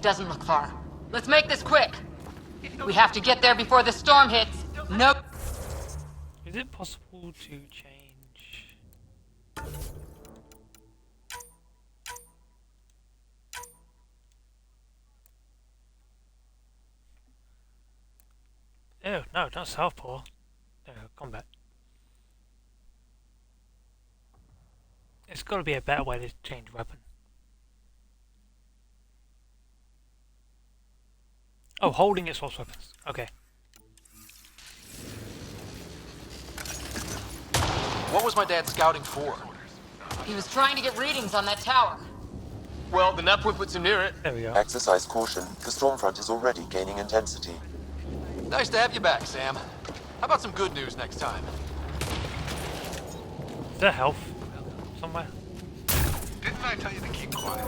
Doesn't look far. Let's make this quick. We have to get there before the storm hits. Nope. Is it possible to change? Oh, no, not Southpaw. Combat. It's got to be a better way to change weapon. Oh, holding it swaps weapons. Okay. What was my dad scouting for? He was trying to get readings on that tower. Well, the nav point puts him near it. There we go. Exercise caution. The storm front is already gaining intensity. Nice to have you back, Sam. How about some good news next time? Is there health somewhere? Didn't I tell you to keep quiet?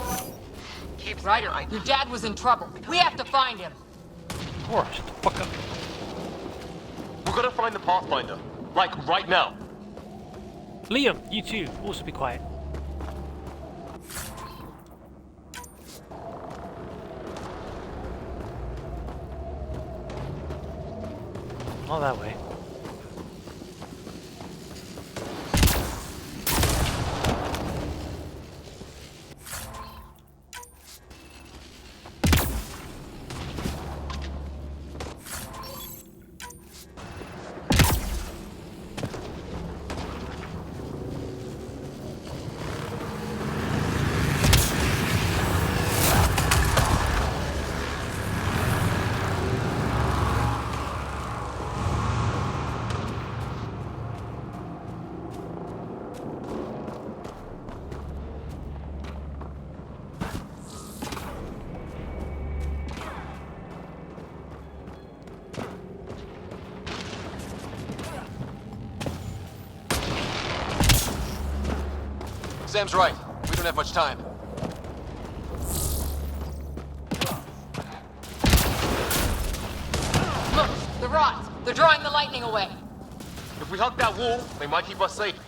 Ryder, your dad was in trouble. We have to find him. Cora, shut the fuck up. We're gonna find the Pathfinder. Like, right now. Liam, you too. Also be quiet. Not that way. Sam's right. We don't have much time. Look, the rods. They're drawing the lightning away. If we hug that wall, they might keep us safe.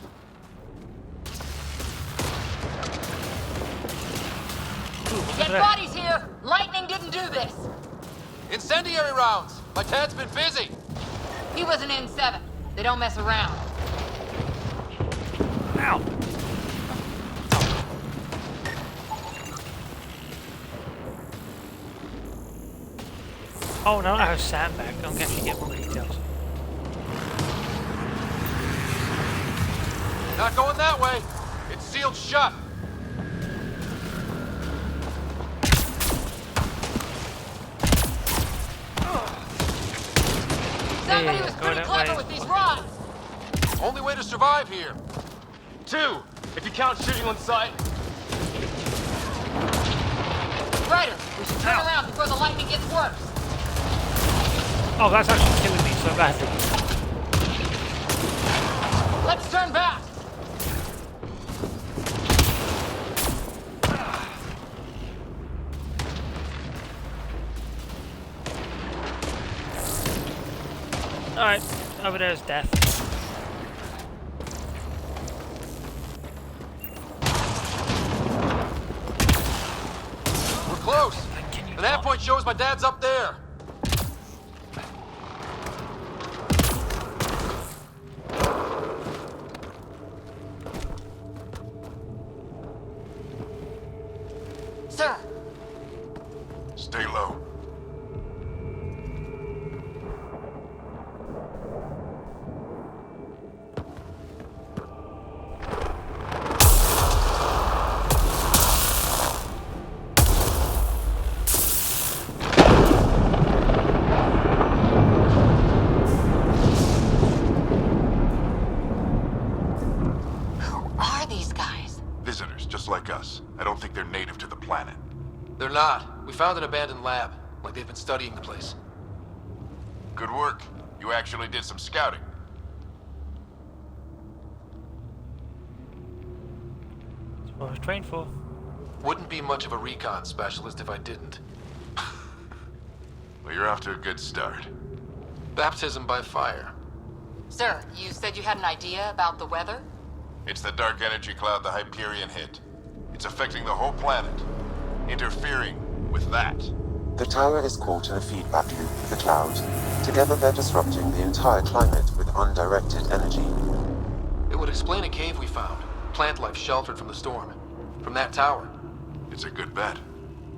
Dead bodies here! Lightning didn't do this! Incendiary rounds! My dad's been busy! He was an N7. They don't mess around. Ow! Oh, now I have Sam back. I'm going to get more details. Not going that way. It's sealed shut. Somebody was pretty clever with these rods. Only way to survive here. 2, if you count shooting on sight. Ryder, we should turn around before the lightning gets worse. Oh, that's actually killing me so badly. Let's turn back. Alright, over there's death. We're close. The nav point shows my dad's up there. Sir. Stay low. Like us. I don't think they're native to the planet. They're not. We found an abandoned lab, like they've been studying the place. Good work. You actually did some scouting. That's what I was trained for. Wouldn't be much of a recon specialist if I didn't. Well, you're off to a good start. Baptism by fire. Sir, you said you had an idea about the weather? It's the dark energy cloud the Hyperion hit. It's affecting the whole planet, interfering with that. The tower is caught in a feedback loop with the cloud. Together they're disrupting the entire climate with undirected energy. It would explain a cave we found. Plant life sheltered from the storm. From that tower. It's a good bet.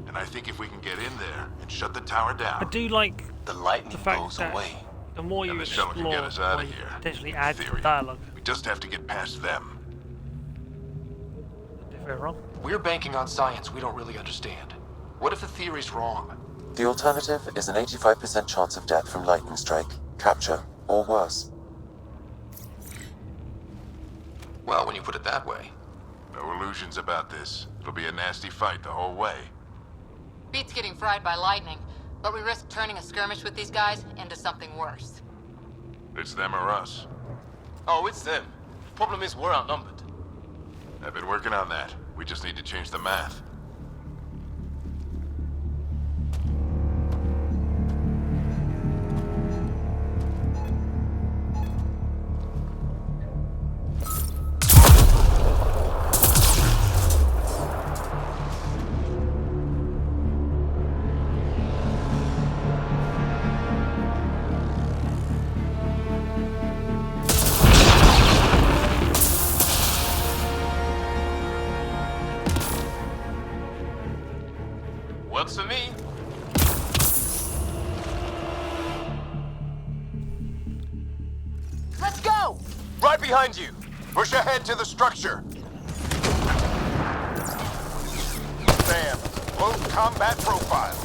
And I think if we can get in there and shut the tower down... I do like the lightning fact goes that away. The more you explore, can get us out of you here. potentially add to the dialogue. We just have to get past them. If we're wrong. We're banking on science we don't really understand. What if the theory's wrong? The alternative is an 85% chance of death from lightning strike, capture, or worse. Well, when you put it that way. No illusions about this. It'll be a nasty fight the whole way. Beats getting fried by lightning, but we risk turning a skirmish with these guys into something worse. It's them or us. Oh, it's them. Problem is, we're outnumbered. I've been working on that. We just need to change the math. Works for me. Let's go! Right behind you! Push ahead to the structure! Sam, load combat profile.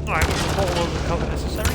Alright, we'll all over the cover necessary.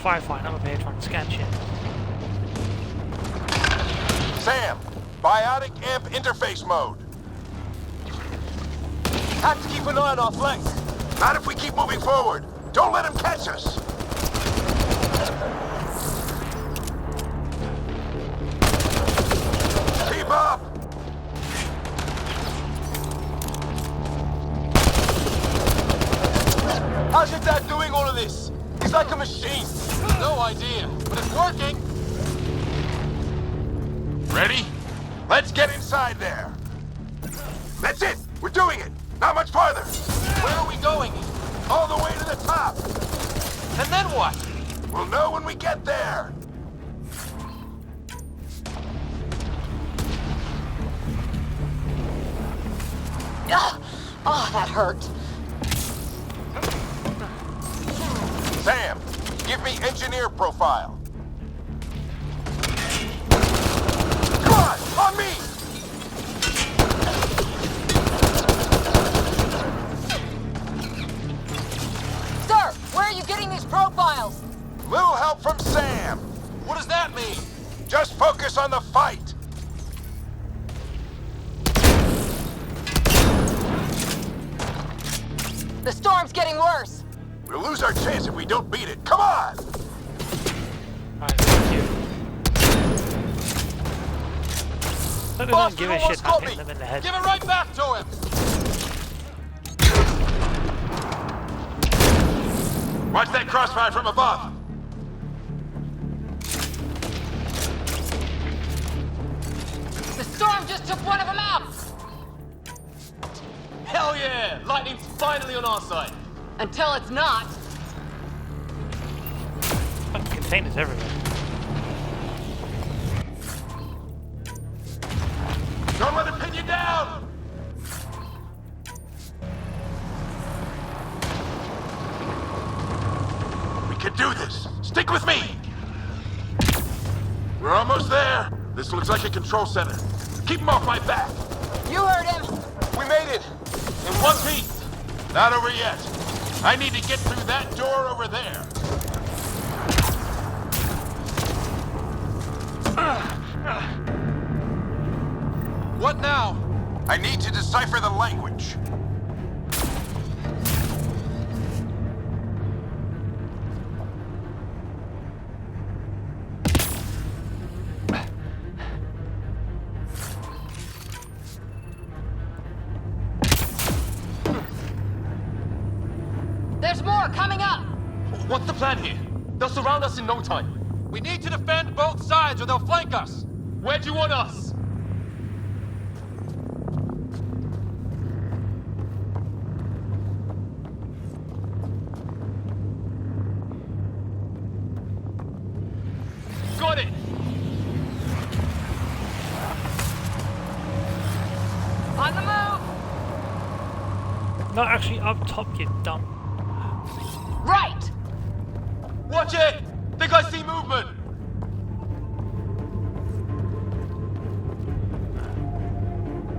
firefighting. I'm up here trying to scan shit. Sam, biotic amp interface mode. Have to keep an eye on our flanks. Not if we keep moving forward. Don't let him catch us. Keep up. How's your dad doing all of this? He's like a machine. No idea, but it's working. Ready? Let's get inside there. That's it. We're doing it. Not much farther. Where are we going? All the way to the top. And then what? We'll know when we get there. Oh, that hurt. Sam, give me engineer profile. Come on me! Sir, where are you getting these profiles? Little help from Sam. What does that mean? Just focus on the fight. The storm's getting worse. We'll lose our chance if we don't beat it. Come on! Alright, thank you. Look, they don't give a shit. I'm hitting them in the head. Give it right back to him! Watch that crossfire from above. The storm just took one of them out. Hell yeah! Lightning's finally on our side. Until it's not. Fucking containers everywhere. Don't let him pin you down! We can do this. Stick with me. We're almost there. This looks like a control center. Keep him off my back. You heard him. We made it. In one piece. Not over yet. I need to get through that door over there. What now? I need to decipher the language. There's more coming up. What's the plan here? They'll surround us in no time. We need to defend both sides or they'll flank us. Where do you want us? Got it! On the move. Not actually up top, you dumb. Right. Watch it! Think I see movement!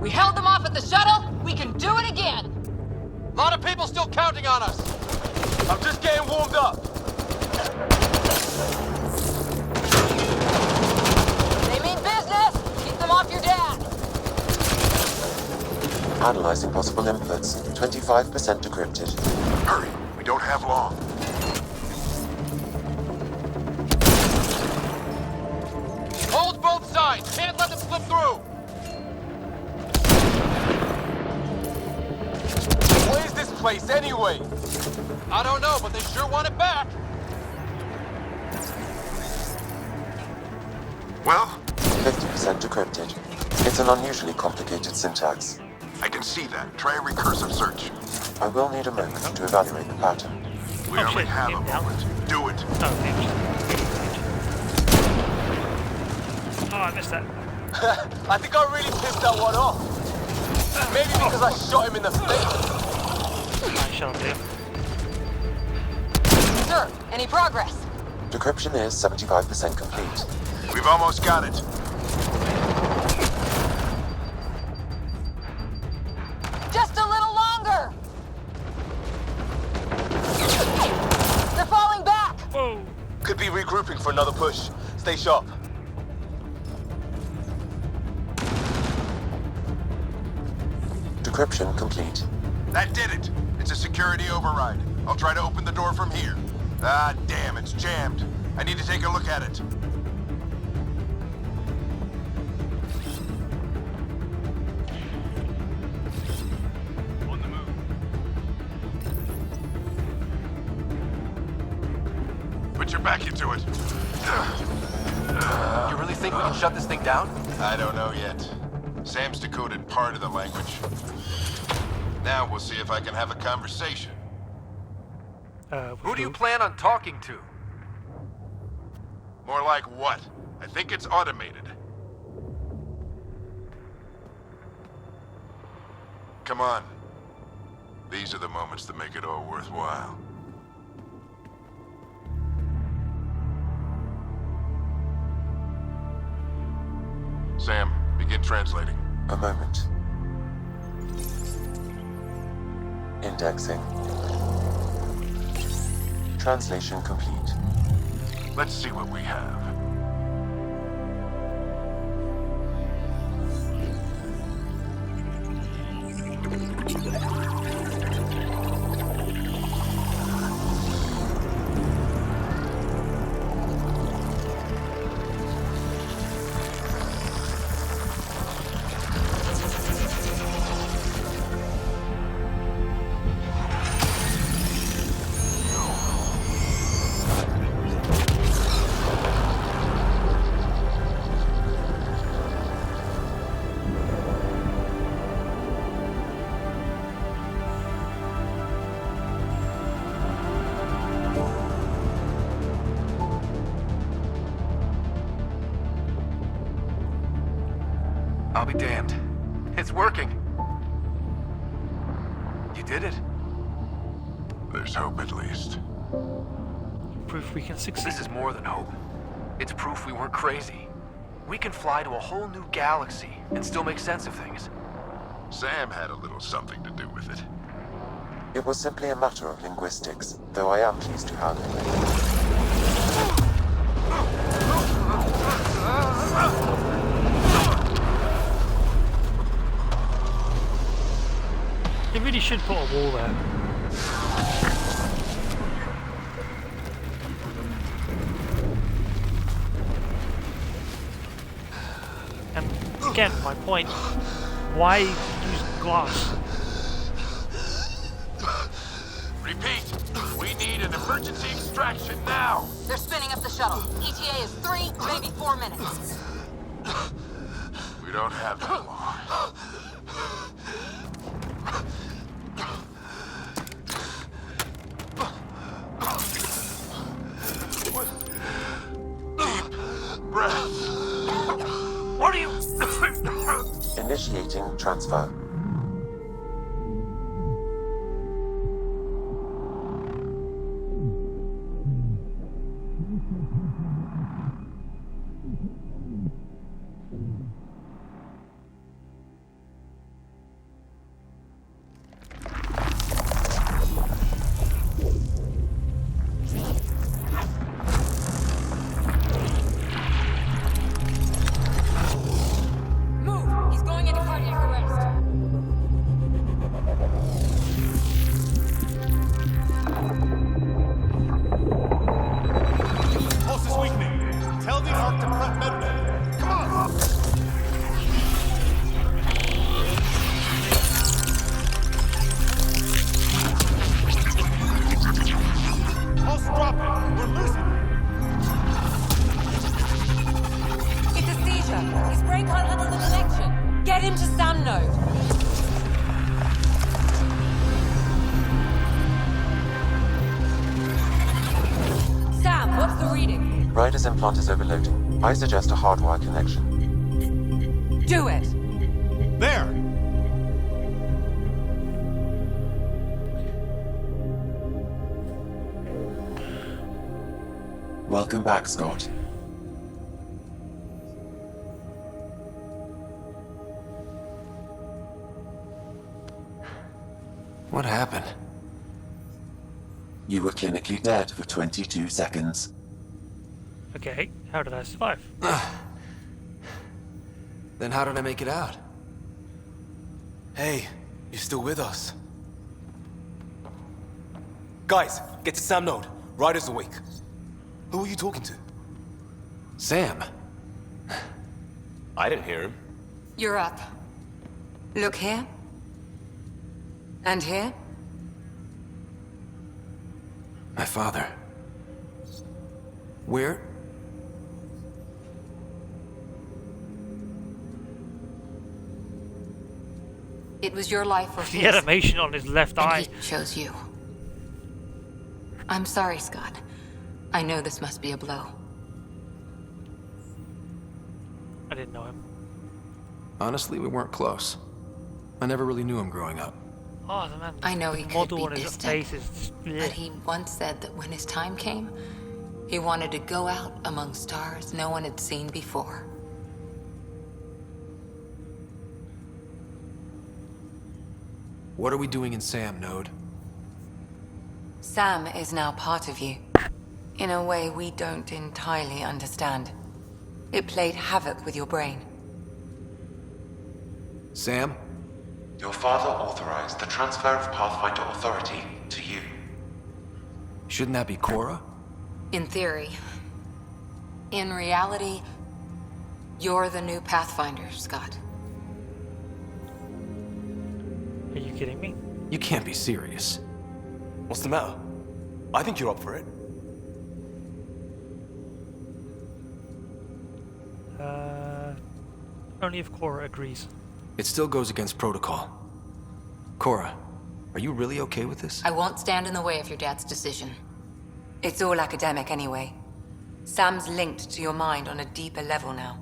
We held them off at the shuttle. We can do it again. A lot of people still counting on us. I'm just getting warmed up. They mean business. Keep them off your dad. Analyzing possible inputs. 25% decrypted. Hurry. We don't have long. Hold both sides. Can't let them slip through. Where's this place anyway? I don't know, but they sure want it back. Well? 50% decrypted. It's an unusually complicated syntax. I can see that. Try a recursive search. I will need a moment to evaluate the pattern. We only have a moment. Do it. Oh, I missed that. I think I really pissed that one off. Maybe because I shot him in the face. I shot him. Sir, any progress? Decryption is 75% complete. We've almost got it. Just a little longer. They're falling back. Whoa. Could be regrouping for another push. Stay sharp. Decryption complete. That did it. It's a security override. I'll try to open the door from here. Ah, damn, it's jammed. I need to take a look at it. On the move. Put your back into it. You really think we can shut this thing down? I don't know yet. Sam's decoded part of the language. Now we'll see if I can have a conversation. Who do you plan on talking to? More like what? I think it's automated. Come on. These are the moments that make it all worthwhile. Sam, begin translating. A moment. Indexing. Translation complete. Let's see what we have. I'll be damned. It's working. You did it. There's hope at least. Proof we can succeed. This is more than hope. It's proof we weren't crazy. We can fly to a whole new galaxy and still make sense of things. Sam had a little something to do with it. It was simply a matter of linguistics, though I am pleased to have They really should put a wall there. And again, my point, why use glass? Repeat, we need an emergency extraction now. They're spinning up the shuttle. ETA is 3, maybe 4 minutes. We don't have that long. Deep breath. What are you? initiating transfer. Rider's implant is overloading. I suggest a hardwire connection. Do it! There! Welcome back, Scott. What happened? You were clinically dead for 22 seconds. Okay, how did I survive? Then how did I make it out? Hey, you're still with us. Guys, get to Sam Node. Ryder's awake. Who are you talking to? Sam. I didn't hear him. You're up. Look here. And here. My father. Where? It was your life or The his. animation on his left eye. And he chose you. I'm sorry, Scott. I know this must be a blow. I didn't know him. Honestly, we weren't close. I never really knew him growing up. Oh, the man. I know the he could model be on his distant, face is but he once said that when his time came, he wanted to go out among stars no one had seen before. What are we doing in Sam, Node? Sam is now part of you, in a way we don't entirely understand. It played havoc with your brain. Sam? Your father authorized the transfer of Pathfinder authority to you. Shouldn't that be Cora? In theory. In reality, you're the new Pathfinder, Scott. Are you kidding me? You can't be serious. What's the matter? I think you're up for it. Only if Cora agrees. It still goes against protocol. Cora, are you really okay with this? I won't stand in the way of your dad's decision. It's all academic anyway. Sam's linked to your mind on a deeper level now.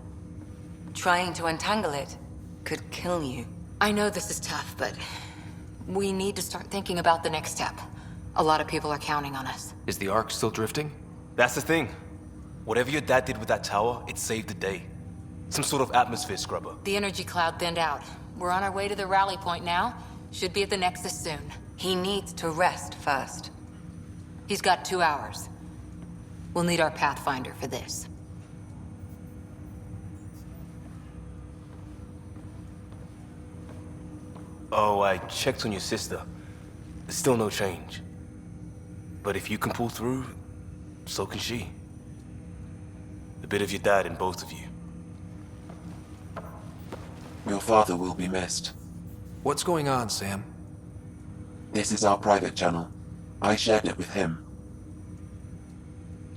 Trying to untangle it could kill you. I know this is tough, but we need to start thinking about the next step. A lot of people are counting on us. Is the Ark still drifting? That's the thing. Whatever your dad did with that tower, it saved the day. Some sort of atmosphere scrubber. The energy cloud thinned out. We're on our way to the rally point now. Should be at the Nexus soon. He needs to rest first. He's got 2 hours. We'll need our Pathfinder for this. Oh, I checked on your sister. There's still no change. But if you can pull through, so can she. A bit of your dad in both of you. Your father will be missed. What's going on, Sam? This is our private channel. I shared it with him.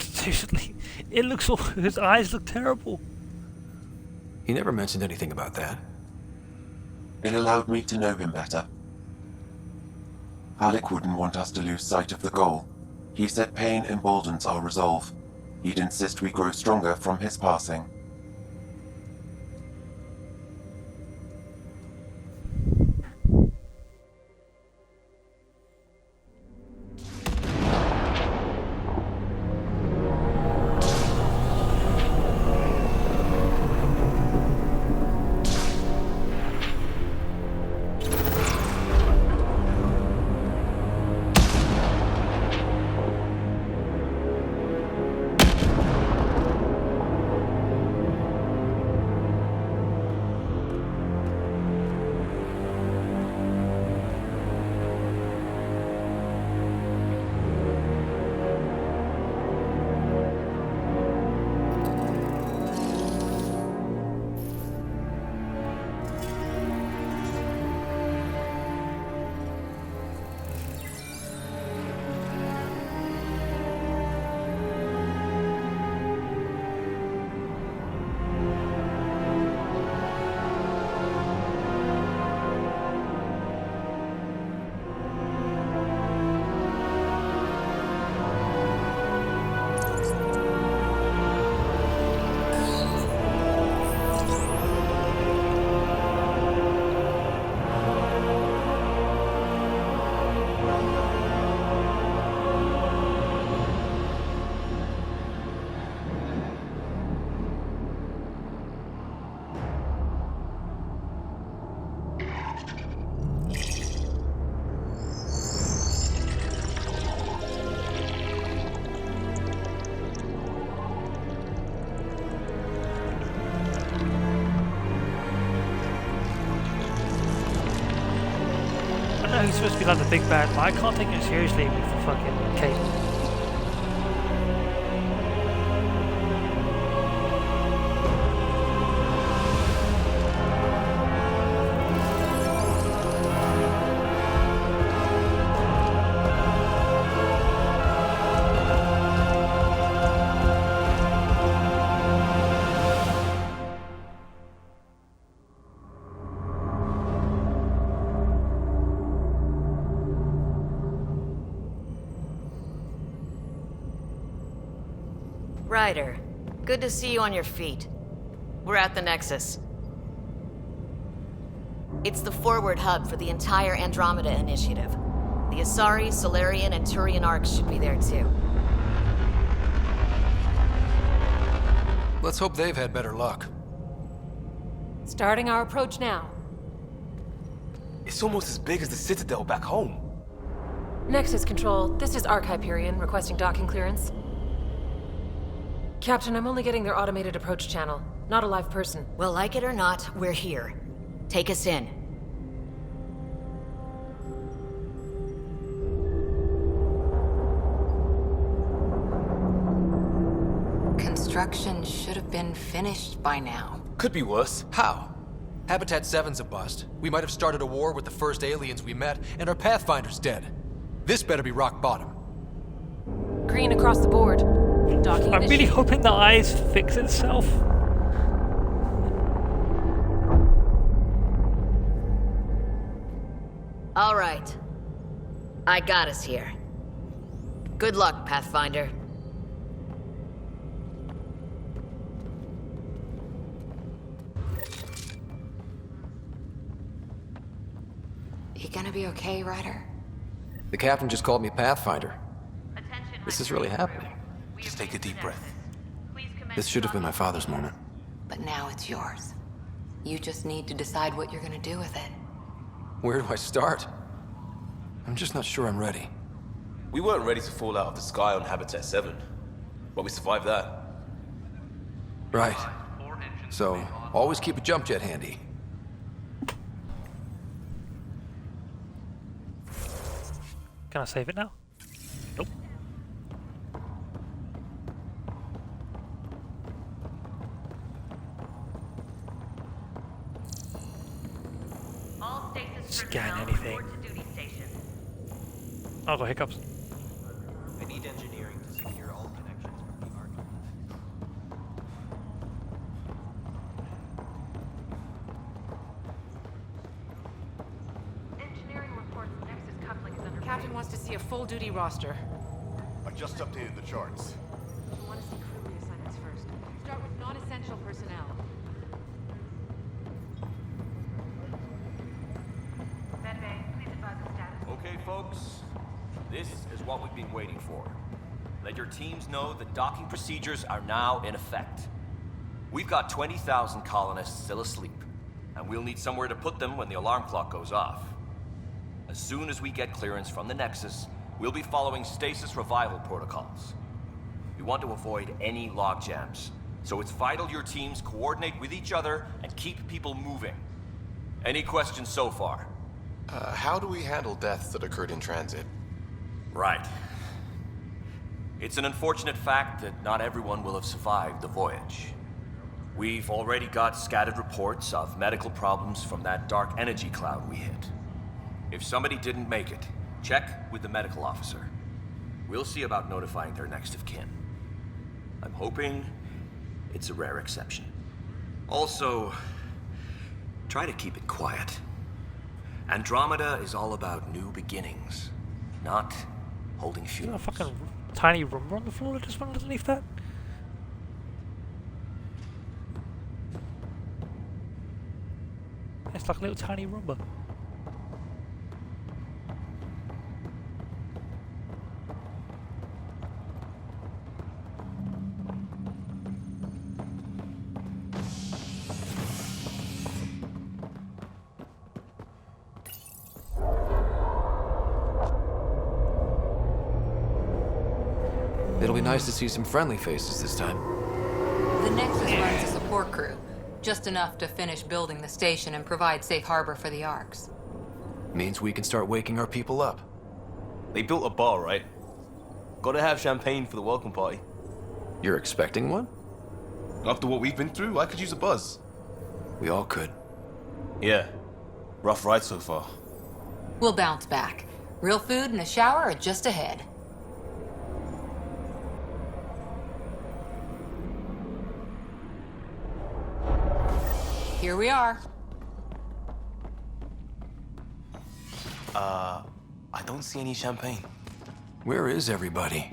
Seriously, it looks awful. His eyes look terrible. He never mentioned anything about that. It allowed me to know him better. Alec wouldn't want us to lose sight of the goal. He said pain emboldens our resolve. He'd insist we grow stronger from his passing. supposed to be like the big bad, but I can't take him seriously with the fucking cable. Ryder, good to see you on your feet. We're at the Nexus. It's the forward hub for the entire Andromeda initiative. The Asari, Solarian, and Turian arcs should be there too. Let's hope they've had better luck. Starting our approach now. It's almost as big as the Citadel back home. Nexus Control, this is Arc Hyperion requesting docking clearance. Captain, I'm only getting their automated approach channel, not a live person. Well, like it or not, we're here. Take us in. Construction should have been finished by now. Could be worse. How? Habitat 7's a bust. We might have started a war with the first aliens we met, and our Pathfinder's dead. This better be rock bottom. Green across the board. Docking I'm really hoping the eyes fix itself. All right. I got us here. Good luck, Pathfinder. You gonna be okay, Ryder? The captain just called me Pathfinder. This is really happening. Just take a deep breath. This should have been my father's moment. But now it's yours. You just need to decide what you're gonna do with it. Where do I start? I'm just not sure I'm ready. We weren't ready to fall out of the sky on Habitat 7, but we survived that. Right. So, always keep a jump jet handy. Can I save it now? Nope. Scan anything. Oh, got hiccups. I need engineering to secure all connections from the Ark. Engineering reports Nexus coupling is under. Captain wants to see a full-duty roster. I just updated the charts. We want to see crew reassignments first. Start with non-essential personnel. Okay, folks. This is what we've been waiting for. Let your teams know that docking procedures are now in effect. We've got 20,000 colonists still asleep, and we'll need somewhere to put them when the alarm clock goes off. As soon as we get clearance from the Nexus, we'll be following stasis revival protocols. We want to avoid any logjams, so it's vital your teams coordinate with each other and keep people moving. Any questions so far? How do we handle deaths that occurred in transit? Right. It's an unfortunate fact that not everyone will have survived the voyage. We've already got scattered reports of medical problems from that dark energy cloud we hit. If somebody didn't make it, check with the medical officer. We'll see about notifying their next of kin. I'm hoping it's a rare exception. Also, try to keep it quiet. Andromeda is all about new beginnings, not holding funerals. Is there a fucking tiny room on the floor that just went underneath that? It's like a little tiny Roomba. It'll be nice to see some friendly faces this time. The Nexus runs a support crew, just enough to finish building the station and provide safe harbor for the Arks. Means we can start waking our people up. They built a bar, right? Gotta have champagne for the welcome party. You're expecting one? After what we've been through, I could use a buzz. We all could. Yeah. Rough ride so far. We'll bounce back. Real food and a shower are just ahead. Here we are. I don't see any champagne. Where is everybody?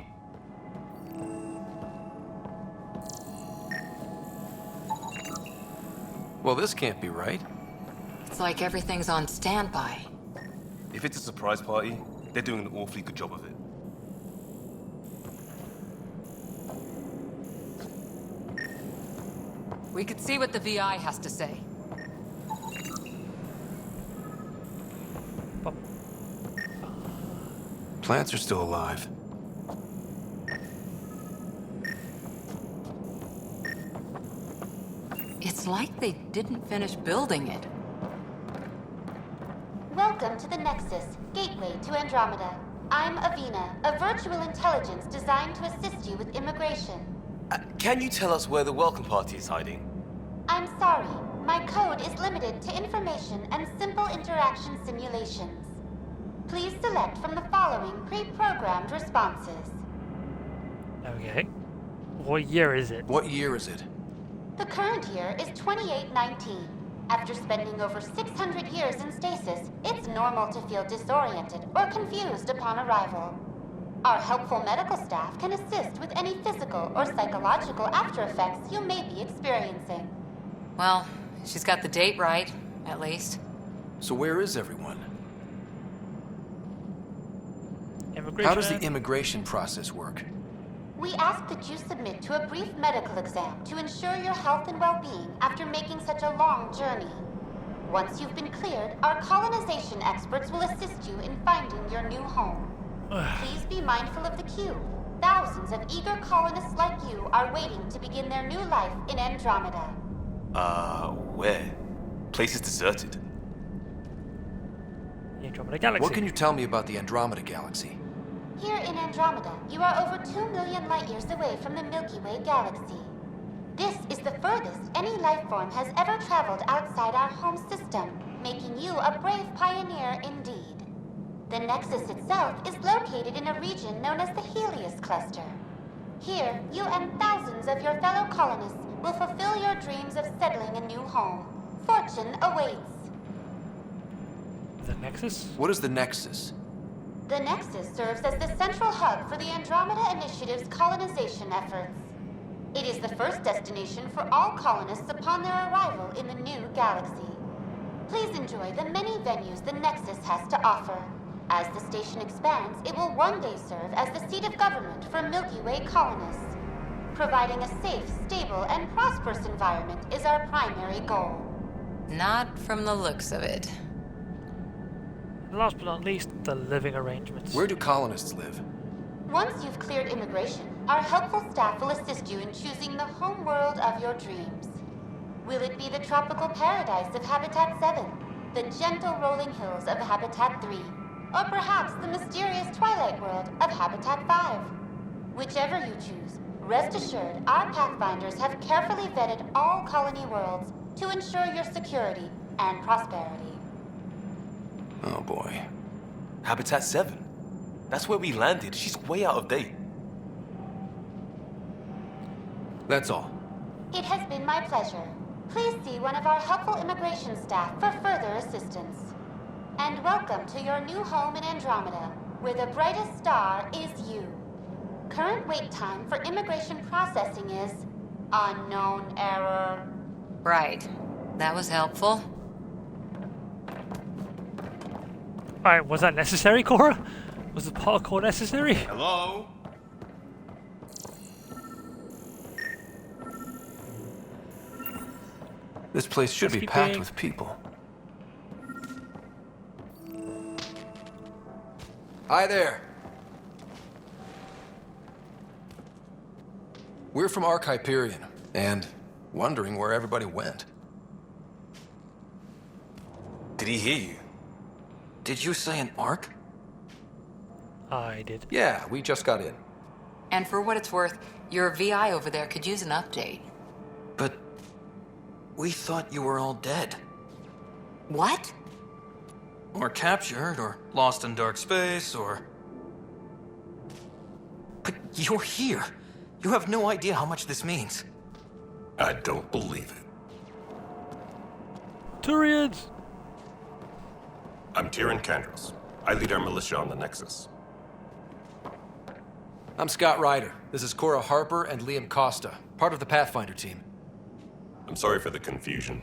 Well, this can't be right. It's like everything's on standby. If it's a surprise party, they're doing an awfully good job of it. We could see what the VI has to say. Plants are still alive. It's like they didn't finish building it. Welcome to the Nexus, gateway to Andromeda. I'm Avina, a virtual intelligence designed to assist you with immigration. Can you tell us where the welcome party is hiding? I'm sorry, my code is limited to information and simple interaction simulations. Please select from the following pre-programmed responses. Okay. What year is it? What year is it? The current year is 2819. After spending over 600 years in stasis, it's normal to feel disoriented or confused upon arrival. Our helpful medical staff can assist with any physical or psychological after effects you may be experiencing. Well, she's got the date right, at least. So where is everyone? Immigration. How does the immigration process work? We ask that you submit to a brief medical exam to ensure your health and well-being after making such a long journey. Once you've been cleared, our colonization experts will assist you in finding your new home. Please be mindful of the queue. Thousands of eager colonists like you are waiting to begin their new life in Andromeda. Where? Place is deserted. The Andromeda Galaxy. What can you tell me about the Andromeda Galaxy? Here in Andromeda, you are over 2 million light-years away from the Milky Way galaxy. This is the furthest any life form has ever traveled outside our home system, making you a brave pioneer indeed. The Nexus itself is located in a region known as the Helios Cluster. Here, you and thousands of your fellow colonists will fulfill your dreams of settling a new home. Fortune awaits. The Nexus? What is the Nexus? The Nexus serves as the central hub for the Andromeda Initiative's colonization efforts. It is the first destination for all colonists upon their arrival in the new galaxy. Please enjoy the many venues the Nexus has to offer. As the station expands, it will one day serve as the seat of government for Milky Way colonists. Providing a safe, stable, and prosperous environment is our primary goal. Not from the looks of it. Last but not least, the living arrangements. Where do colonists live? Once you've cleared immigration, our helpful staff will assist you in choosing the home world of your dreams. Will it be the tropical paradise of Habitat 7, the gentle rolling hills of Habitat 3, or perhaps the mysterious twilight world of Habitat 5? Whichever you choose, rest assured our Pathfinders have carefully vetted all colony worlds to ensure your security and prosperity. Oh boy. Habitat 7. That's where we landed. She's way out of date. That's all. It has been my pleasure. Please see one of our helpful immigration staff for further assistance. And welcome to your new home in Andromeda, where the brightest star is you. Current wait time for immigration processing is unknown error. Right. That was helpful. Alright, was that necessary, Cora? Was the parkour necessary? Hello? This place should be packed with people. Hi there. We're from Hyperion, and wondering where everybody went. Did he hear you? Did you say an Ark? I did. Yeah, we just got in. And for what it's worth, your VI over there could use an update. But we thought you were all dead. What? Or captured, or lost in dark space, or... But you're here. You have no idea how much this means. I don't believe it. Turians! I'm Tyrion Candros. I lead our militia on the Nexus. I'm Scott Ryder. This is Cora Harper and Liam Costa, part of the Pathfinder team. I'm sorry for the confusion.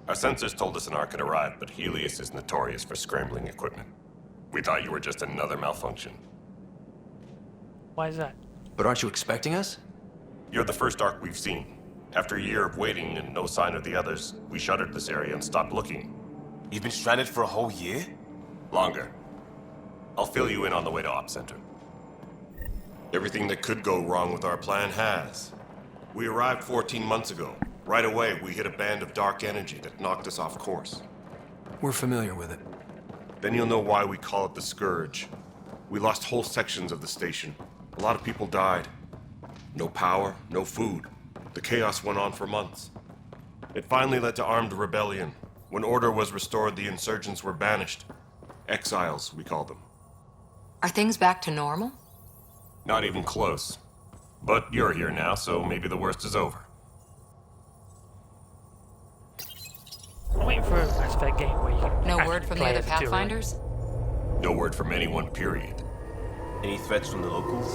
Our sensors told us an Ark had arrived, but Helios is notorious for scrambling equipment. We thought you were just another malfunction. Why is that? But aren't you expecting us? You're the first Ark we've seen. After a year of waiting and no sign of the others, we shuttered this area and stopped looking. You've been stranded for a whole year? Longer. I'll fill you in on the way to Op Center. Everything that could go wrong with our plan has. We arrived 14 months ago. Right away, we hit a band of dark energy that knocked us off course. We're familiar with it. Then you'll know why we call it the Scourge. We lost whole sections of the station. A lot of people died. No power, no food. The chaos went on for months. It finally led to armed rebellion. When order was restored, the insurgents were banished. Exiles, we call them. Are things back to normal? Not even close. But you're here now, so maybe the worst is over. I'm waiting for a Mass Effect game where you can No actually word from the play other as a Tyrion. Pathfinders? No word from anyone, period. Any threats from the locals?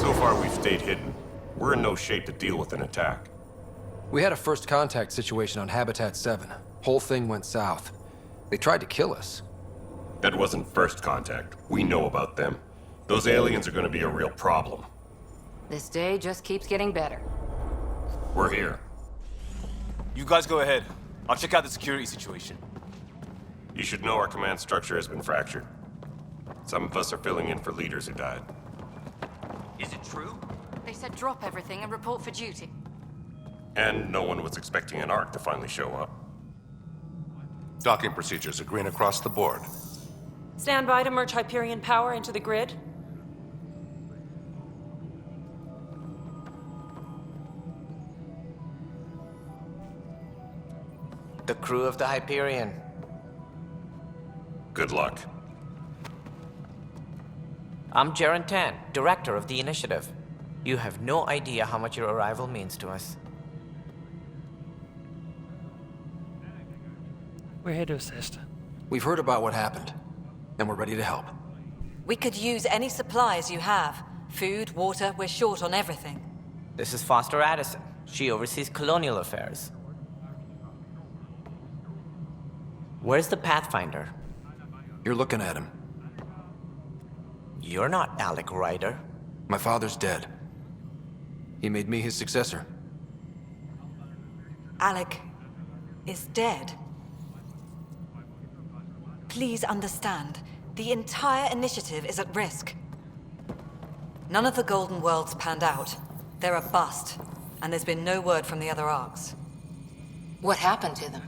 So far, we've stayed hidden. We're in no shape to deal with an attack. We had a first contact situation on Habitat 7. Whole thing went south. They tried to kill us. That wasn't first contact. We know about them. Those aliens are going to be a real problem. This day just keeps getting better. We're here. You guys go ahead. I'll check out the security situation. You should know our command structure has been fractured. Some of us are filling in for leaders who died. Is it true? They said drop everything and report for duty. And no one was expecting an Ark to finally show up. Docking procedures are green across the board. Stand by to merge Hyperion power into the grid. The crew of the Hyperion. Good luck. I'm Jaren Tan, director of the initiative. You have no idea how much your arrival means to us. We're here to assist. We've heard about what happened, and we're ready to help. We could use any supplies you have. Food, water, we're short on everything. This is Foster Addison. She oversees colonial affairs. Where's the Pathfinder? You're looking at him. You're not Alec Ryder. My father's dead. He made me his successor. Alec is dead. Please understand, the entire initiative is at risk. None of the Golden Worlds panned out. They're a bust, and there's been no word from the other Arks. What happened to them?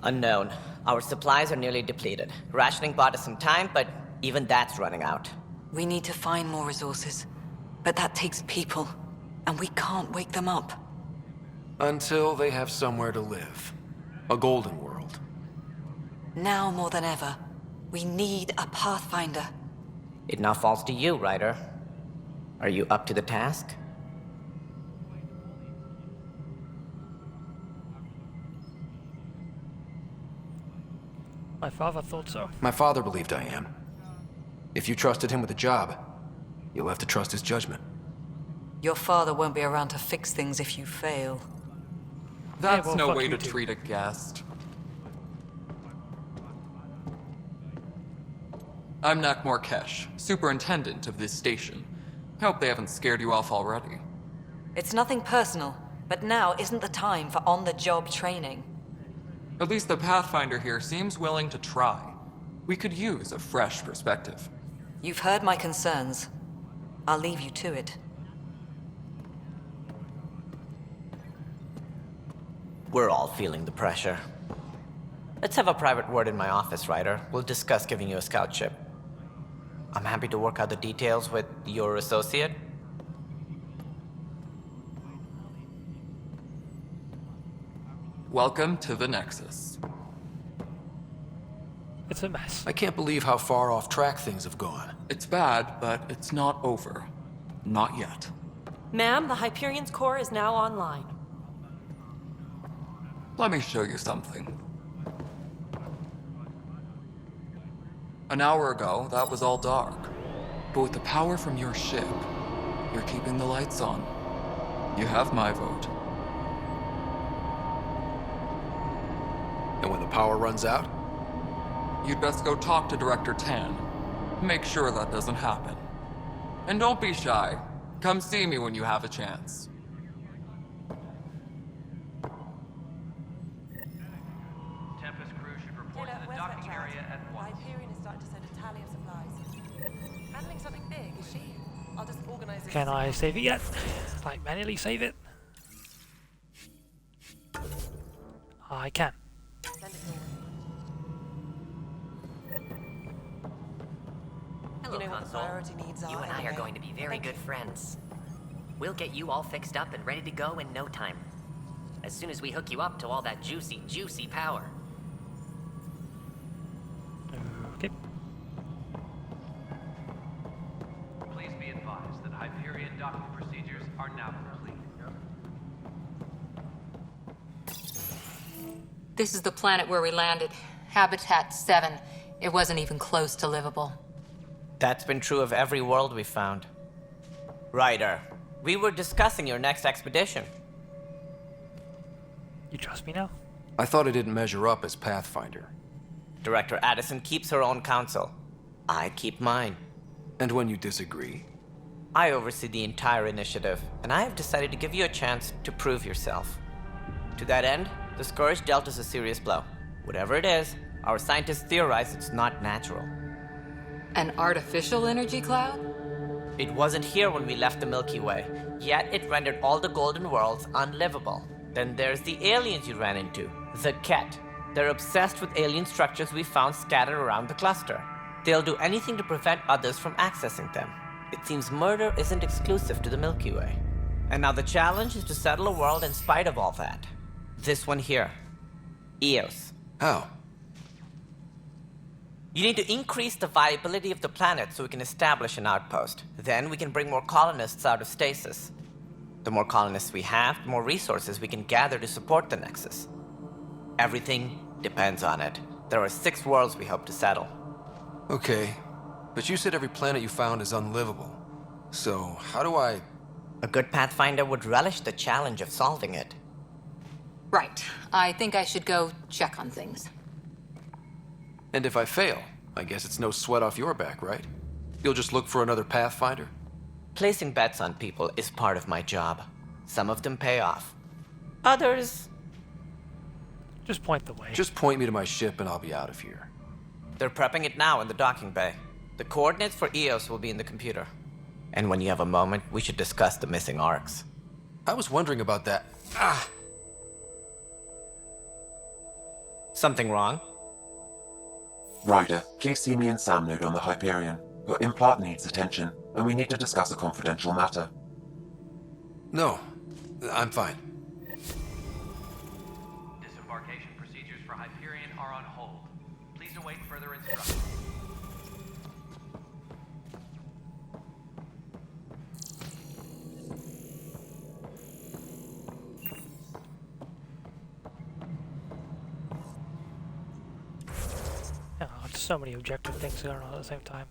Unknown. Our supplies are nearly depleted. Rationing bought us some time, but even that's running out. We need to find more resources, but that takes people, and we can't wake them up. Until they have somewhere to live. A golden world. Now more than ever, we need a Pathfinder. It now falls to you, Ryder. Are you up to the task? My father thought so. My father believed I am. If you trusted him with a job, you'll have to trust his judgment. Your father won't be around to fix things if you fail. That's well, no fuck way you to too. treat a guest. I'm Nak Morkesh, superintendent of this station. Hope they haven't scared you off already. It's nothing personal, but now isn't the time for on-the-job training. At least the Pathfinder here seems willing to try. We could use a fresh perspective. You've heard my concerns. I'll leave you to it. We're all feeling the pressure. Let's have a private word in my office, Ryder. We'll discuss giving you a scout ship. I'm happy to work out the details with your associate. Welcome to the Nexus. It's a mess. I can't believe how far off track things have gone. It's bad, but it's not over. Not yet. Ma'am, the Hyperion's core is now online. Let me show you something. An hour ago, that was all dark. But with the power from your ship, you're keeping the lights on. You have my vote. And when the power runs out? You'd best go talk to Director Tan. Make sure that doesn't happen. And don't be shy. Come see me when you have a chance. Tempest crew should report to the docking area at once. Hyperion is starting to send a tally of supplies. Handling something big, is she? I'll just organize it. Can I save it yet? Like manually save it? I can. Send it forward. Hello, You know what the Console. priority needs are. You and I are anyway. going to be very Thank good you. friends. We'll get you all fixed up and ready to go in no time. As soon as we hook you up to all that juicy, juicy power. Okay. Please be advised that Hyperion docking procedures are now complete. This is the planet where we landed. Habitat 7. It wasn't even close to livable. That's been true of every world we found. Ryder, we were discussing your next expedition. You trust me now? I thought it didn't measure up as Pathfinder. Director Addison keeps her own counsel. I keep mine. And when you disagree? I oversee the entire initiative, and I have decided to give you a chance to prove yourself. To that end, the Scourge dealt us a serious blow. Whatever it is, our scientists theorize it's not natural. An artificial energy cloud? It wasn't here when we left the Milky Way, yet it rendered all the golden worlds unlivable. Then there's the aliens you ran into, the Ket. They're obsessed with alien structures we found scattered around the cluster. They'll do anything to prevent others from accessing them. It seems murder isn't exclusive to the Milky Way. And now the challenge is to settle a world in spite of all that. This one here. Eos. How? You need to increase the viability of the planet so we can establish an outpost. Then we can bring more colonists out of stasis. The more colonists we have, the more resources we can gather to support the Nexus. Everything depends on it. There are 6 worlds we hope to settle. Okay, but you said every planet you found is unlivable. So, how do I... A good Pathfinder would relish the challenge of solving it. Right. I think I should go check on things. And if I fail, I guess it's no sweat off your back, right? You'll just look for another Pathfinder? Placing bets on people is part of my job. Some of them pay off. Others... Just point the way. Just point me to my ship and I'll be out of here. They're prepping it now in the docking bay. The coordinates for Eos will be in the computer. And when you have a moment, we should discuss the missing arcs. I was wondering about that. Ah! Something wrong? Ryder, please see me and Sam Node on the Hyperion. Your implant needs attention, and we need to discuss a confidential matter. No, I'm fine. Disembarkation procedures for Hyperion are on hold. Please await further instructions. Oh, there's so many objective things going on at the same time.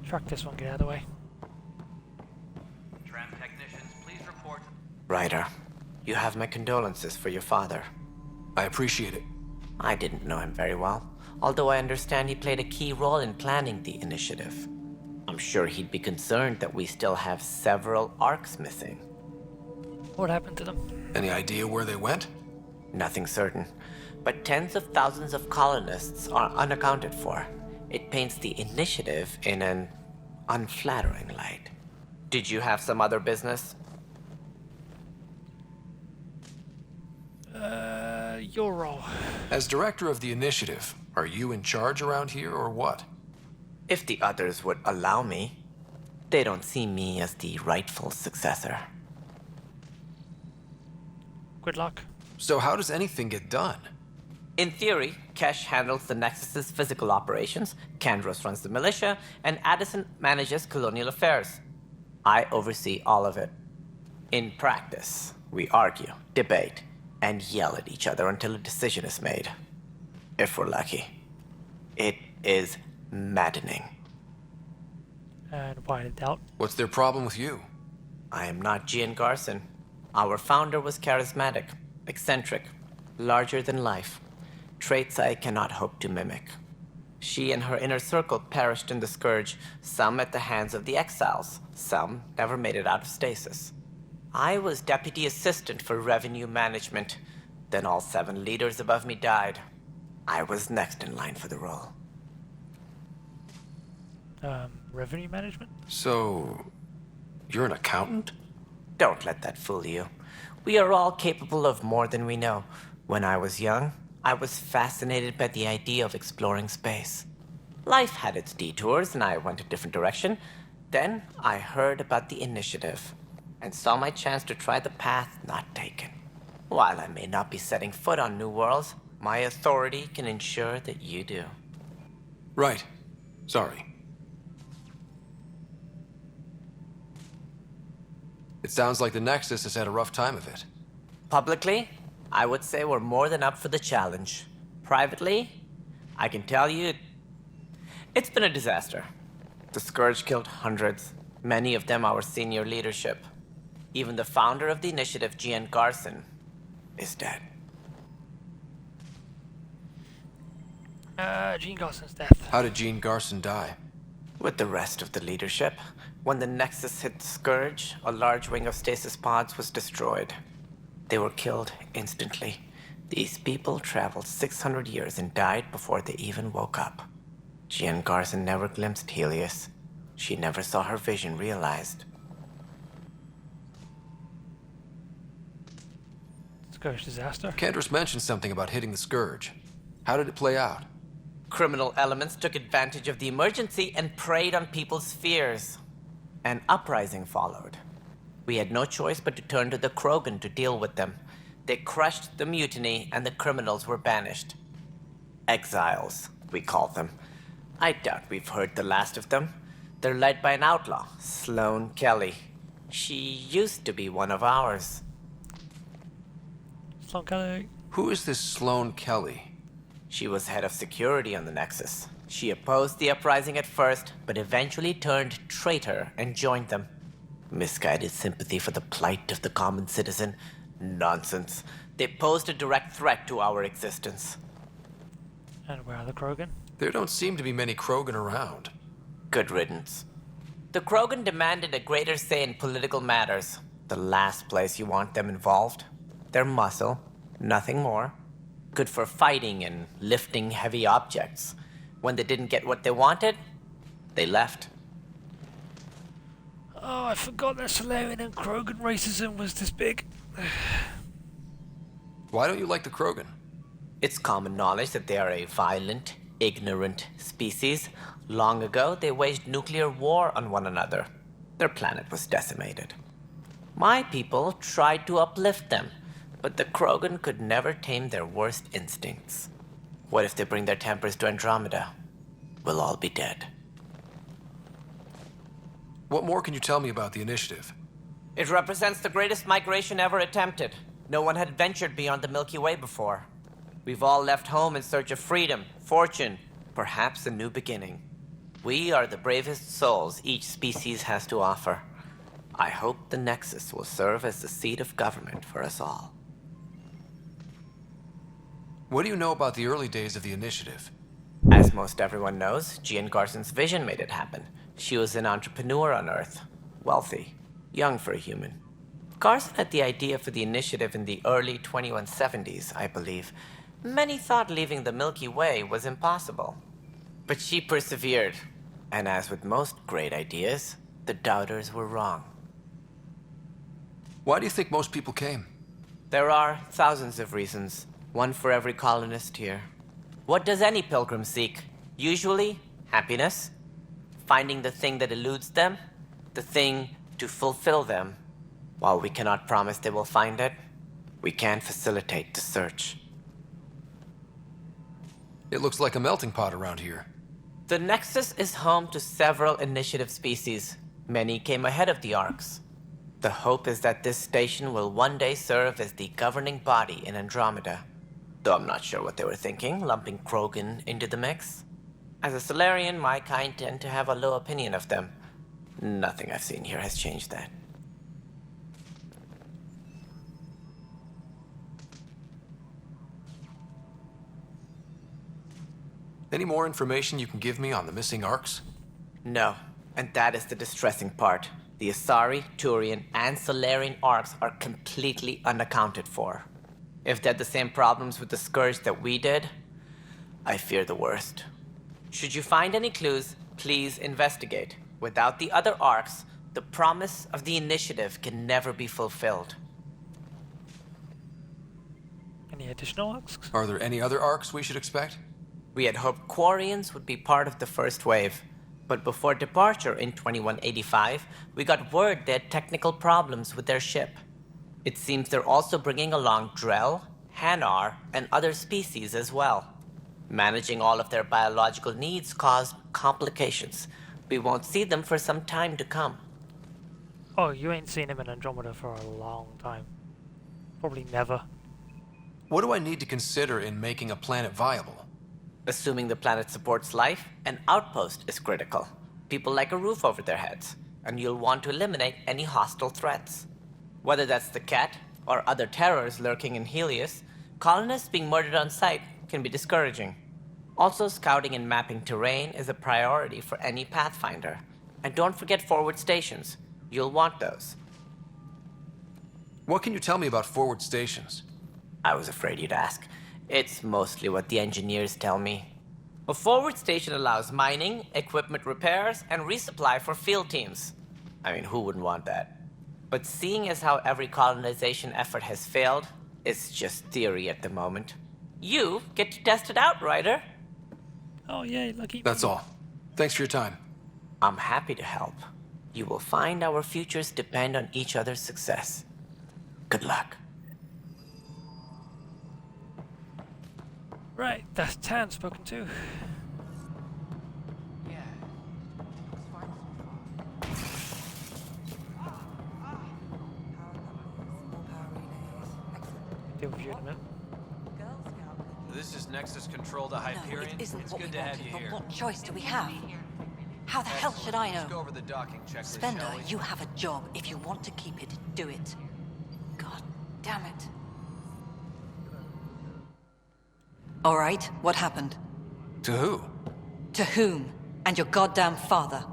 Track this one, get out of the way. Tram technicians, please report. Ryder, you have my condolences for your father. I appreciate it. I didn't know him very well, although I understand he played a key role in planning the initiative. I'm sure he'd be concerned that we still have several arcs missing. What happened to them? Any idea where they went? Nothing certain, but tens of thousands of colonists are unaccounted for. It paints the initiative in an unflattering light. Did you have some other business? Your role. As director of the initiative, are you in charge around here or what? If the others would allow me, they don't see me as the rightful successor. Good luck. So how does anything get done? In theory, Kesh handles the Nexus's physical operations, Kandros runs the militia, and Addison manages colonial affairs. I oversee all of it. In practice, we argue, debate, and yell at each other until a decision is made. If we're lucky. It is maddening. And why the doubt? What's their problem with you? I am not Gian Garson. Our founder was charismatic, eccentric, larger than life. Traits I cannot hope to mimic. She and her inner circle perished in the Scourge, some at the hands of the Exiles, some never made it out of stasis. I was deputy assistant for revenue management. Then all 7 leaders above me died. I was next in line for the role. Revenue management? So, you're an accountant? Don't let that fool you. We are all capable of more than we know. When I was young, I was fascinated by the idea of exploring space. Life had its detours, and I went a different direction. Then I heard about the initiative, and saw my chance to try the path not taken. While I may not be setting foot on new worlds, my authority can ensure that you do. Right. Sorry. It sounds like the Nexus has had a rough time of it. Publicly, I would say we're more than up for the challenge. Privately, I can tell you, it's been a disaster. The Scourge killed hundreds, many of them our senior leadership. Even the founder of the initiative, Gian Garson, is dead. Gene Garson's death. How did Gene Garson die? With the rest of the leadership, when the Nexus hit the Scourge, a large wing of stasis pods was destroyed. They were killed instantly. These people traveled 600 years and died before they even woke up. Gian Garson never glimpsed Helios. She never saw her vision realized. Scourge disaster? Kandros mentioned something about hitting the Scourge. How did it play out? Criminal elements took advantage of the emergency and preyed on people's fears. An uprising followed. We had no choice but to turn to the Krogan to deal with them. They crushed the mutiny and the criminals were banished. Exiles, we call them. I doubt we've heard the last of them. They're led by an outlaw, Sloane Kelly. She used to be one of ours. Sloane Kelly? Who is this Sloane Kelly? She was head of security on the Nexus. She opposed the uprising at first, but eventually turned traitor and joined them. Misguided sympathy for the plight of the common citizen? Nonsense. They posed a direct threat to our existence. And where are the Krogan? There don't seem to be many Krogan around. Good riddance. The Krogan demanded a greater say in political matters. The last place you want them involved. Their muscle, nothing more. Good for fighting and lifting heavy objects. When they didn't get what they wanted, they left. Oh, I forgot that Solarian and Krogan racism was this big. Why don't you like the Krogan? It's common knowledge that they are a violent, ignorant species. Long ago, they waged nuclear war on one another. Their planet was decimated. My people tried to uplift them, but the Krogan could never tame their worst instincts. What if they bring their tempers to Andromeda? We'll all be dead. What more can you tell me about the initiative? It represents the greatest migration ever attempted. No one had ventured beyond the Milky Way before. We've all left home in search of freedom, fortune, perhaps a new beginning. We are the bravest souls each species has to offer. I hope the Nexus will serve as the seat of government for us all. What do you know about the early days of the Initiative? As most everyone knows, Jean Garson's vision made it happen. She was an entrepreneur on Earth. Wealthy. Young for a human. Garson had the idea for the Initiative in the early 2170s, I believe. Many thought leaving the Milky Way was impossible. But she persevered. And as with most great ideas, the doubters were wrong. Why do you think most people came? There are thousands of reasons, one for every colonist here. What does any pilgrim seek? Usually, happiness. Finding the thing that eludes them, the thing to fulfill them. While we cannot promise they will find it, we can facilitate the search. It looks like a melting pot around here. The Nexus is home to several Initiative species. Many came ahead of the Arks. The hope is that this station will one day serve as the governing body in Andromeda. Though I'm not sure what they were thinking, lumping Krogan into the mix. As a Solarian, my kind tend to have a low opinion of them. Nothing I've seen here has changed that. Any more information you can give me on the missing Arks? No, and that is the distressing part. The Asari, Turian, and Solarian Arks are completely unaccounted for. If they had the same problems with the Scourge that we did, I fear the worst. Should you find any clues, please investigate. Without the other Arks, the promise of the Initiative can never be fulfilled. Any additional Arks? Are there any other Arks we should expect? We had hoped Quarians would be part of the first wave. But before departure in 2185, we got word they had technical problems with their ship. It seems they're also bringing along Drell, Hanar, and other species as well. Managing all of their biological needs caused complications. We won't see them for some time to come. Oh, you ain't seen him in Andromeda for a long time. Probably never. What do I need to consider in making a planet viable? Assuming the planet supports life, an outpost is critical. People like a roof over their heads, and you'll want to eliminate any hostile threats. Whether that's the Cat, or other terrors lurking in Helios, colonists being murdered on sight can be discouraging. Also, scouting and mapping terrain is a priority for any Pathfinder. And don't forget forward stations. You'll want those. What can you tell me about forward stations? I was afraid you'd ask. It's mostly what the engineers tell me. A forward station allows mining, equipment repairs, and resupply for field teams. I mean, who wouldn't want that? But seeing as how every colonization effort has failed, it's just theory at the moment. You get to test it out, Ryder. Oh yay, lucky me. That's all. Thanks for your time. I'm happy to help. You will find our futures depend on each other's success. Good luck. Right, that's Tan spoken to. Deal with you in a minute. This is Nexus Control to Hyperion. No, it isn't it's what good we to have wanted, you but here. what choice do we have? How the hell should I Let's go know? over the docking checklist, Spender, shall we? you have a job. If you want to keep it, do it. God damn it. All right, what happened? To who? To whom? And your goddamn father.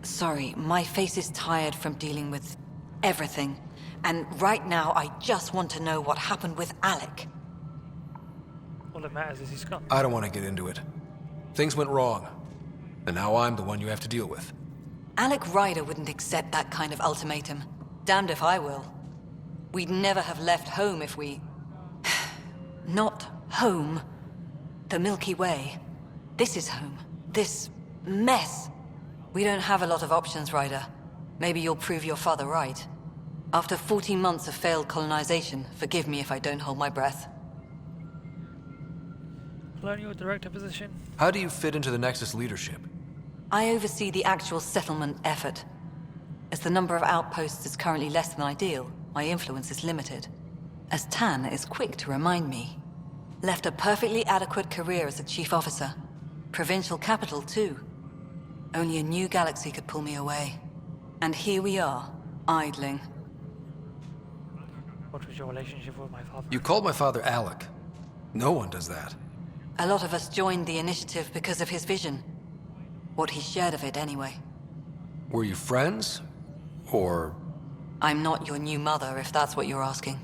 Sorry, my face is tired from dealing with everything. And right now, I just want to know what happened with Alec. All that matters is he's gone. I don't want to get into it. Things went wrong. And now I'm the one you have to deal with. Alec Ryder wouldn't accept that kind of ultimatum. Damned if I will. We'd never have left home if we... Not home. The Milky Way. This is home. This mess. We don't have a lot of options, Ryder. Maybe you'll prove your father right. After 14 months of failed colonization, forgive me if I don't hold my breath. Colonial Director position. How do you fit into the Nexus leadership? I oversee the actual settlement effort. As the number of outposts is currently less than ideal, my influence is limited. As Tan is quick to remind me. Left a perfectly adequate career as a chief officer. Provincial capital, too. Only a new galaxy could pull me away. And here we are, idling. What was your relationship with my father? You called my father Alec. No one does that. A lot of us joined the initiative because of his vision. What he shared of it, anyway. Were you friends? Or... I'm not your new mother, if that's what you're asking.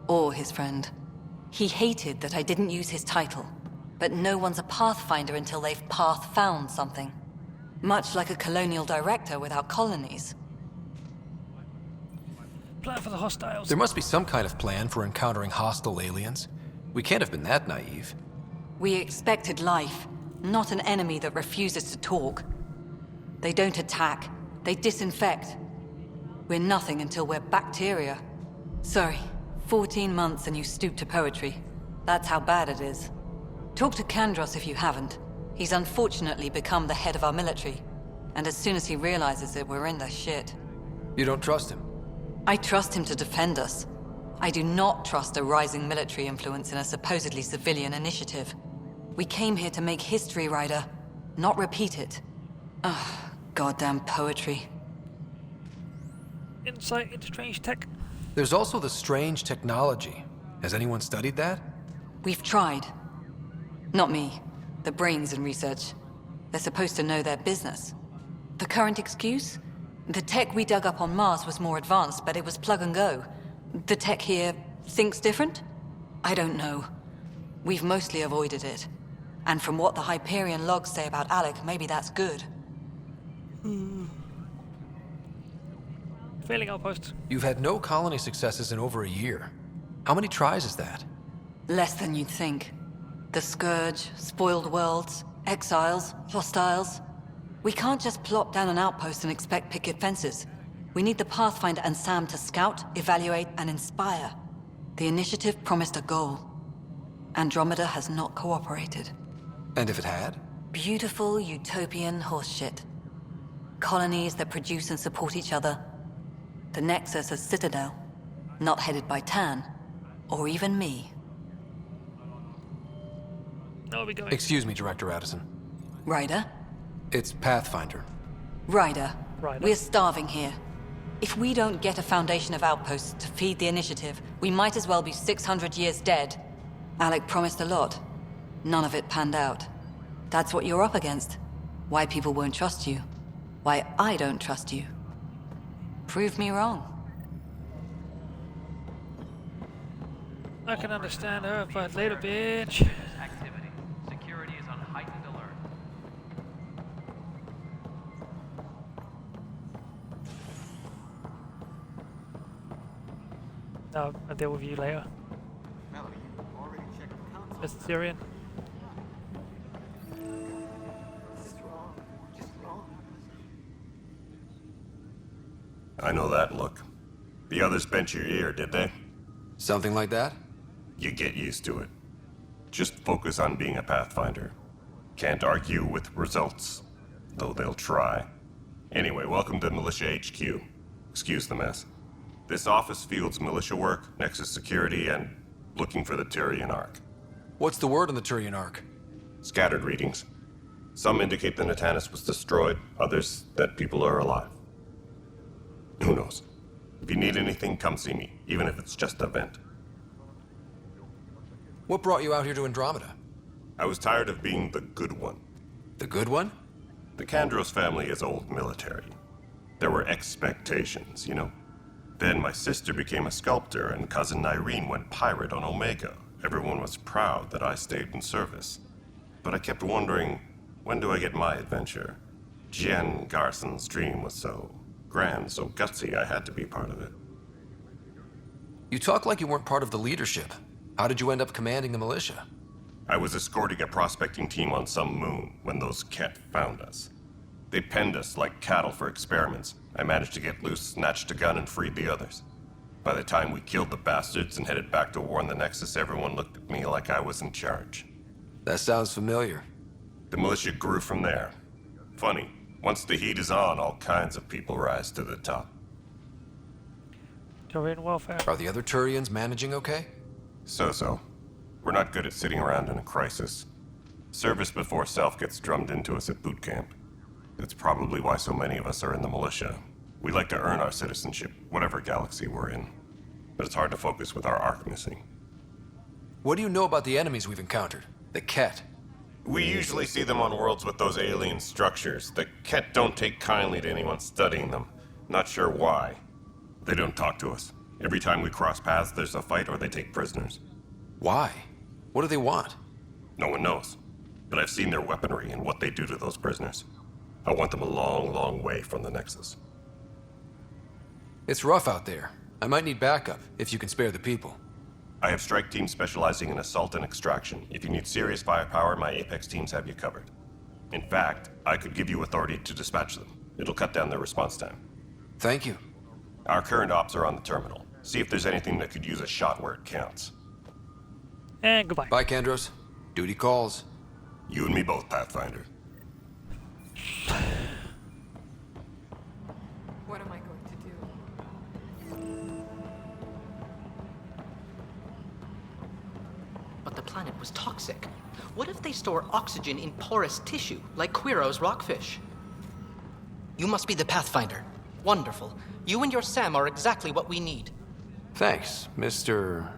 Or his friend. He hated that I didn't use his title. But no one's a pathfinder until they've path-found something. Much like a colonial director without colonies. Plan for the hostiles. There must be some kind of plan for encountering hostile aliens. We can't have been that naive. We expected life, not an enemy that refuses to talk. They don't attack, they disinfect. We're nothing until we're bacteria. Sorry, 14 months and you stoop to poetry. That's how bad it is. Talk to Kandros if you haven't. He's unfortunately become the head of our military. And as soon as he realizes it, we're in the shit. You don't trust him? I trust him to defend us. I do not trust a rising military influence in a supposedly civilian initiative. We came here to make history, Ryder, not repeat it. Ugh, goddamn poetry. Insight into strange tech. There's also the strange technology. Has anyone studied that? We've tried. Not me. The brains in research. They're supposed to know their business. The current excuse? The tech we dug up on Mars was more advanced, but it was plug and go. The tech here thinks different? I don't know. We've mostly avoided it. And from what the Hyperion logs say about Alec, maybe that's good. Failing outpost. You've had no colony successes in over a year. How many tries is that? Less than you'd think. The Scourge, spoiled worlds, exiles, hostiles. We can't just plop down an outpost and expect picket fences. We need the Pathfinder and Sam to scout, evaluate, and inspire. The initiative promised a goal. Andromeda has not cooperated. And if it had? Beautiful utopian horseshit. Colonies that produce and support each other. The Nexus as Citadel. Not headed by Tan. Or even me. No, we going. Excuse me, Director Addison. Ryder? It's Pathfinder. Ryder. Ryder. We're starving here. If we don't get a foundation of outposts to feed the initiative, we might as well be 600 years dead. Alec promised a lot. None of it panned out. That's what you're up against. Why people won't trust you. Why I don't trust you. Prove me wrong. I can understand her, but later, bitch. Activity. Security is on heightened alert. No, I'll deal with you later. Mr. Syrian. I know that look. The others bent your ear, did they? Something like that? You get used to it. Just focus on being a Pathfinder. Can't argue with results, though they'll try. Anyway, welcome to Militia HQ. Excuse the mess. This office fields militia work, Nexus security, and looking for the Turian Ark. What's the word on the Turian Ark? Scattered readings. Some indicate the Natanus was destroyed, others that people are alive. Who knows? If you need anything, come see me, even if it's just a vent. What brought you out here to Andromeda? I was tired of being the good one. The good one? The Kandros family is old military. There were expectations, you know? Then my sister became a sculptor and cousin Irene went pirate on Omega. Everyone was proud that I stayed in service. But I kept wondering, when do I get my adventure? Jen Garson's dream was so grand, so gutsy, I had to be part of it. You talk like you weren't part of the leadership. How did you end up commanding the militia? I was escorting a prospecting team on some moon when those Ket found us. They penned us like cattle for experiments. I managed to get loose, snatched a gun, and freed the others. By the time we killed the bastards and headed back to war in the Nexus, everyone looked at me like I was in charge. That sounds familiar. The militia grew from there. Funny, once the heat is on, all kinds of people rise to the top. Turian welfare. Are the other Turians managing okay? So-so. We're not good at sitting around in a crisis. Service before self gets drummed into us at boot camp. That's probably why so many of us are in the militia. We like to earn our citizenship, whatever galaxy we're in. But it's hard to focus with our arc missing. What do you know about the enemies we've encountered? The Ket? We usually see them on worlds with those alien structures. The Ket don't take kindly to anyone studying them. Not sure why. They don't talk to us. Every time we cross paths, there's a fight or they take prisoners. Why? What do they want? No one knows. But I've seen their weaponry and what they do to those prisoners. I want them a long, long way from the Nexus. It's rough out there. I might need backup, if you can spare the people. I have strike teams specializing in assault and extraction. If you need serious firepower, my Apex teams have you covered. In fact, I could give you authority to dispatch them. It'll cut down their response time. Thank you. Our current ops are on the terminal. See if there's anything that could use a shot where it counts. And goodbye. Bye, Kandros. Duty calls. You and me both, Pathfinder. What am I going to do? But the planet was toxic. What if they store oxygen in porous tissue, like Quiro's rockfish? You must be the Pathfinder. Wonderful. You and your Sam are exactly what we need. Thanks, Mr.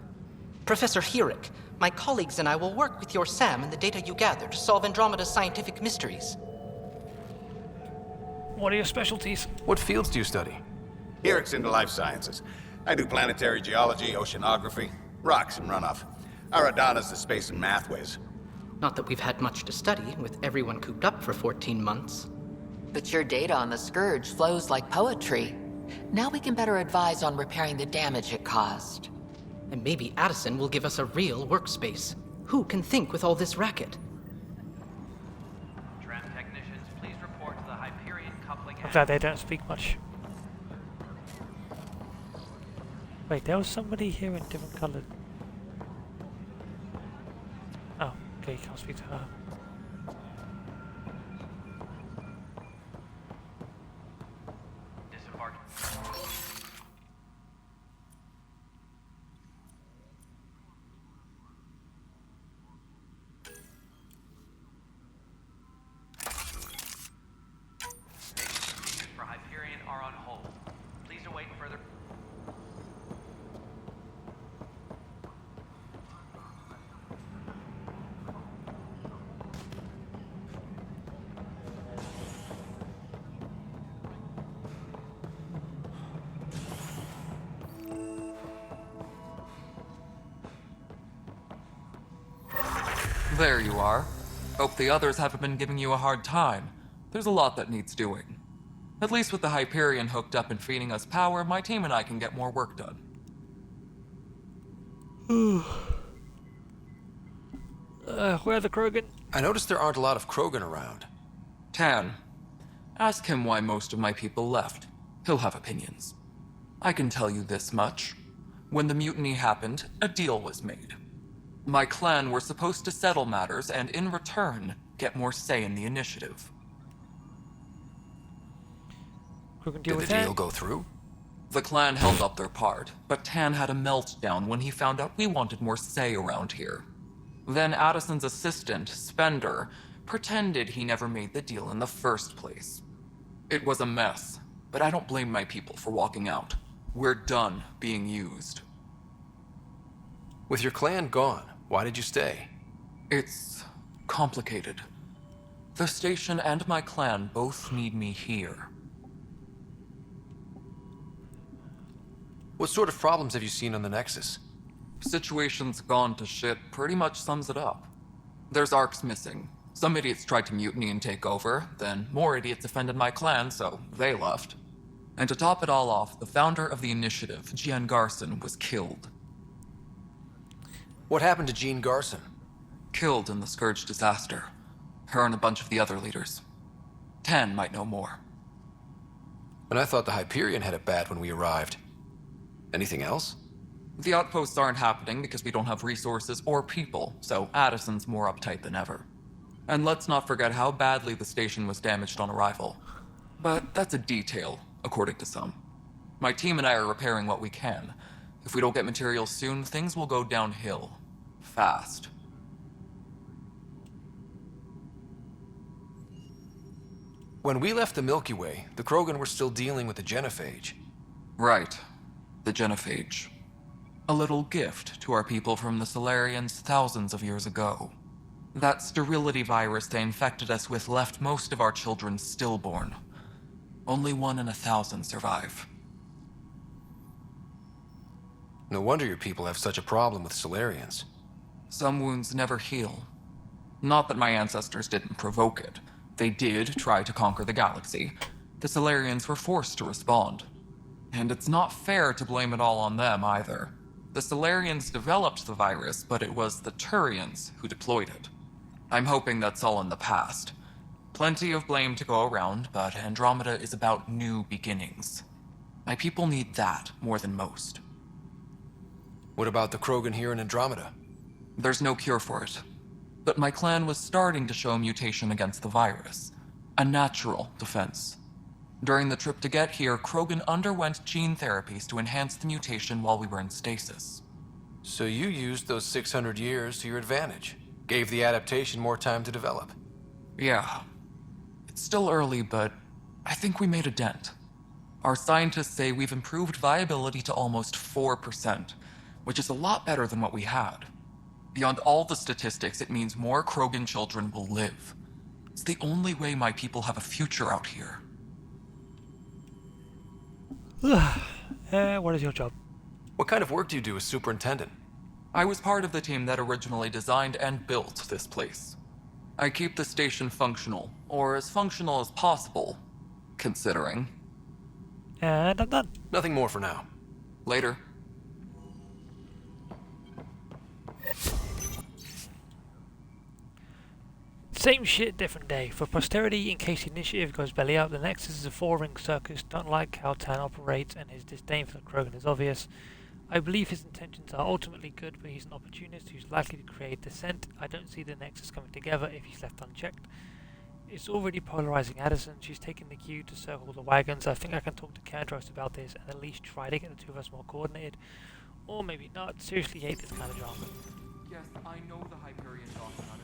Professor Herrick, my colleagues and I will work with your Sam and the data you gather to solve Andromeda's scientific mysteries. What are your specialties? What fields do you study? Herrick's into life sciences. I do planetary geology, oceanography, rocks and runoff. Aradana's the space and math whiz. Not that we've had much to study, with everyone cooped up for 14 months. But your data on the Scourge flows like poetry. Now we can better advise on repairing the damage it caused. And maybe Addison will give us a real workspace. Who can think with all this racket? Tram technicians, please report to the Hyperion coupling. I'm glad they don't speak much. Wait, there was somebody here in different colored. Oh, okay, you can't speak to her. For Hyperion are on hold. Please await further. There you are. Hope the others haven't been giving you a hard time. There's a lot that needs doing. At least with the Hyperion hooked up and feeding us power, my team and I can get more work done. Where are the Krogan? I noticed there aren't a lot of Krogan around. Tan. Ask him why most of my people left. He'll have opinions. I can tell you this much. When the mutiny happened, a deal was made. My clan were supposed to settle matters and, in return, get more say in the initiative. Did the deal go through? The clan held up their part, but Tan had a meltdown when he found out we wanted more say around here. Then Addison's assistant, Spender, pretended he never made the deal in the first place. It was a mess, but I don't blame my people for walking out. We're done being used. With your clan gone, why did you stay? It's complicated. The station and my clan both need me here. What sort of problems have you seen on the Nexus? Situation's gone to shit pretty much sums it up. There's arcs missing. Some idiots tried to mutiny and take over, then more idiots offended my clan, so they left. And to top it all off, the founder of the initiative, Jean Garson, was killed. What happened to Jean Garson? Killed in the Scourge disaster. Her and a bunch of the other leaders. Tan might know more. And I thought the Hyperion had it bad when we arrived. Anything else? The outposts aren't happening because we don't have resources or people, so Addison's more uptight than ever. And let's not forget how badly the station was damaged on arrival. But that's a detail, according to some. My team and I are repairing what we can. If we don't get materials soon, things will go downhill. Fast. When we left the Milky Way, the Krogan were still dealing with the genophage. Right. The genophage. A little gift to our people from the Solarians thousands of years ago. That sterility virus they infected us with left most of our children stillborn. Only 1 in 1,000 survive. No wonder your people have such a problem with Solarians. Some wounds never heal. Not that my ancestors didn't provoke it. They did try to conquer the galaxy. The Solarians were forced to respond. And it's not fair to blame it all on them either. The Solarians developed the virus, but it was the Turians who deployed it. I'm hoping that's all in the past. Plenty of blame to go around, but Andromeda is about new beginnings. My people need that more than most. What about the Krogan here in Andromeda? There's no cure for it. But my clan was starting to show mutation against the virus. A natural defense. During the trip to get here, Krogan underwent gene therapies to enhance the mutation while we were in stasis. So you used those 600 years to your advantage. Gave the adaptation more time to develop. Yeah. It's still early, but I think we made a dent. Our scientists say we've improved viability to almost 4%, which is a lot better than what we had. Beyond all the statistics, it means more Krogan children will live. It's the only way my people have a future out here. What is your job? What kind of work do you do as superintendent? I was part of the team that originally designed and built this place. I keep the station functional, or as functional as possible, considering. And I'm done. Nothing more for now. Later. Same shit, different day. For posterity, in case the initiative goes belly up, the Nexus is a 4-ring circus. Don't like how Tan operates, and his disdain for the Krogan is obvious. I believe his intentions are ultimately good, but he's an opportunist who's likely to create dissent. I don't see the Nexus coming together if he's left unchecked. It's already polarizing Addison. She's taken the cue to circle the wagons. I think I can talk to Kandros about this and at least try to get the two of us more coordinated. Or maybe not. Seriously hate this kind of drama. Yes, I know the Hyperion document.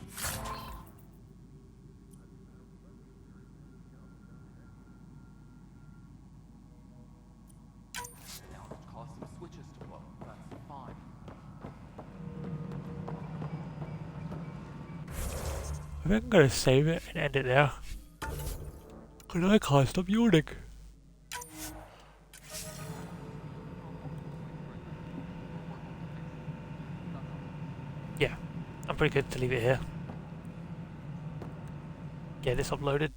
I think I'm gonna save it and end it there. Cause I can't stop yawning. Yeah, I'm pretty good to leave it here. Get this uploaded.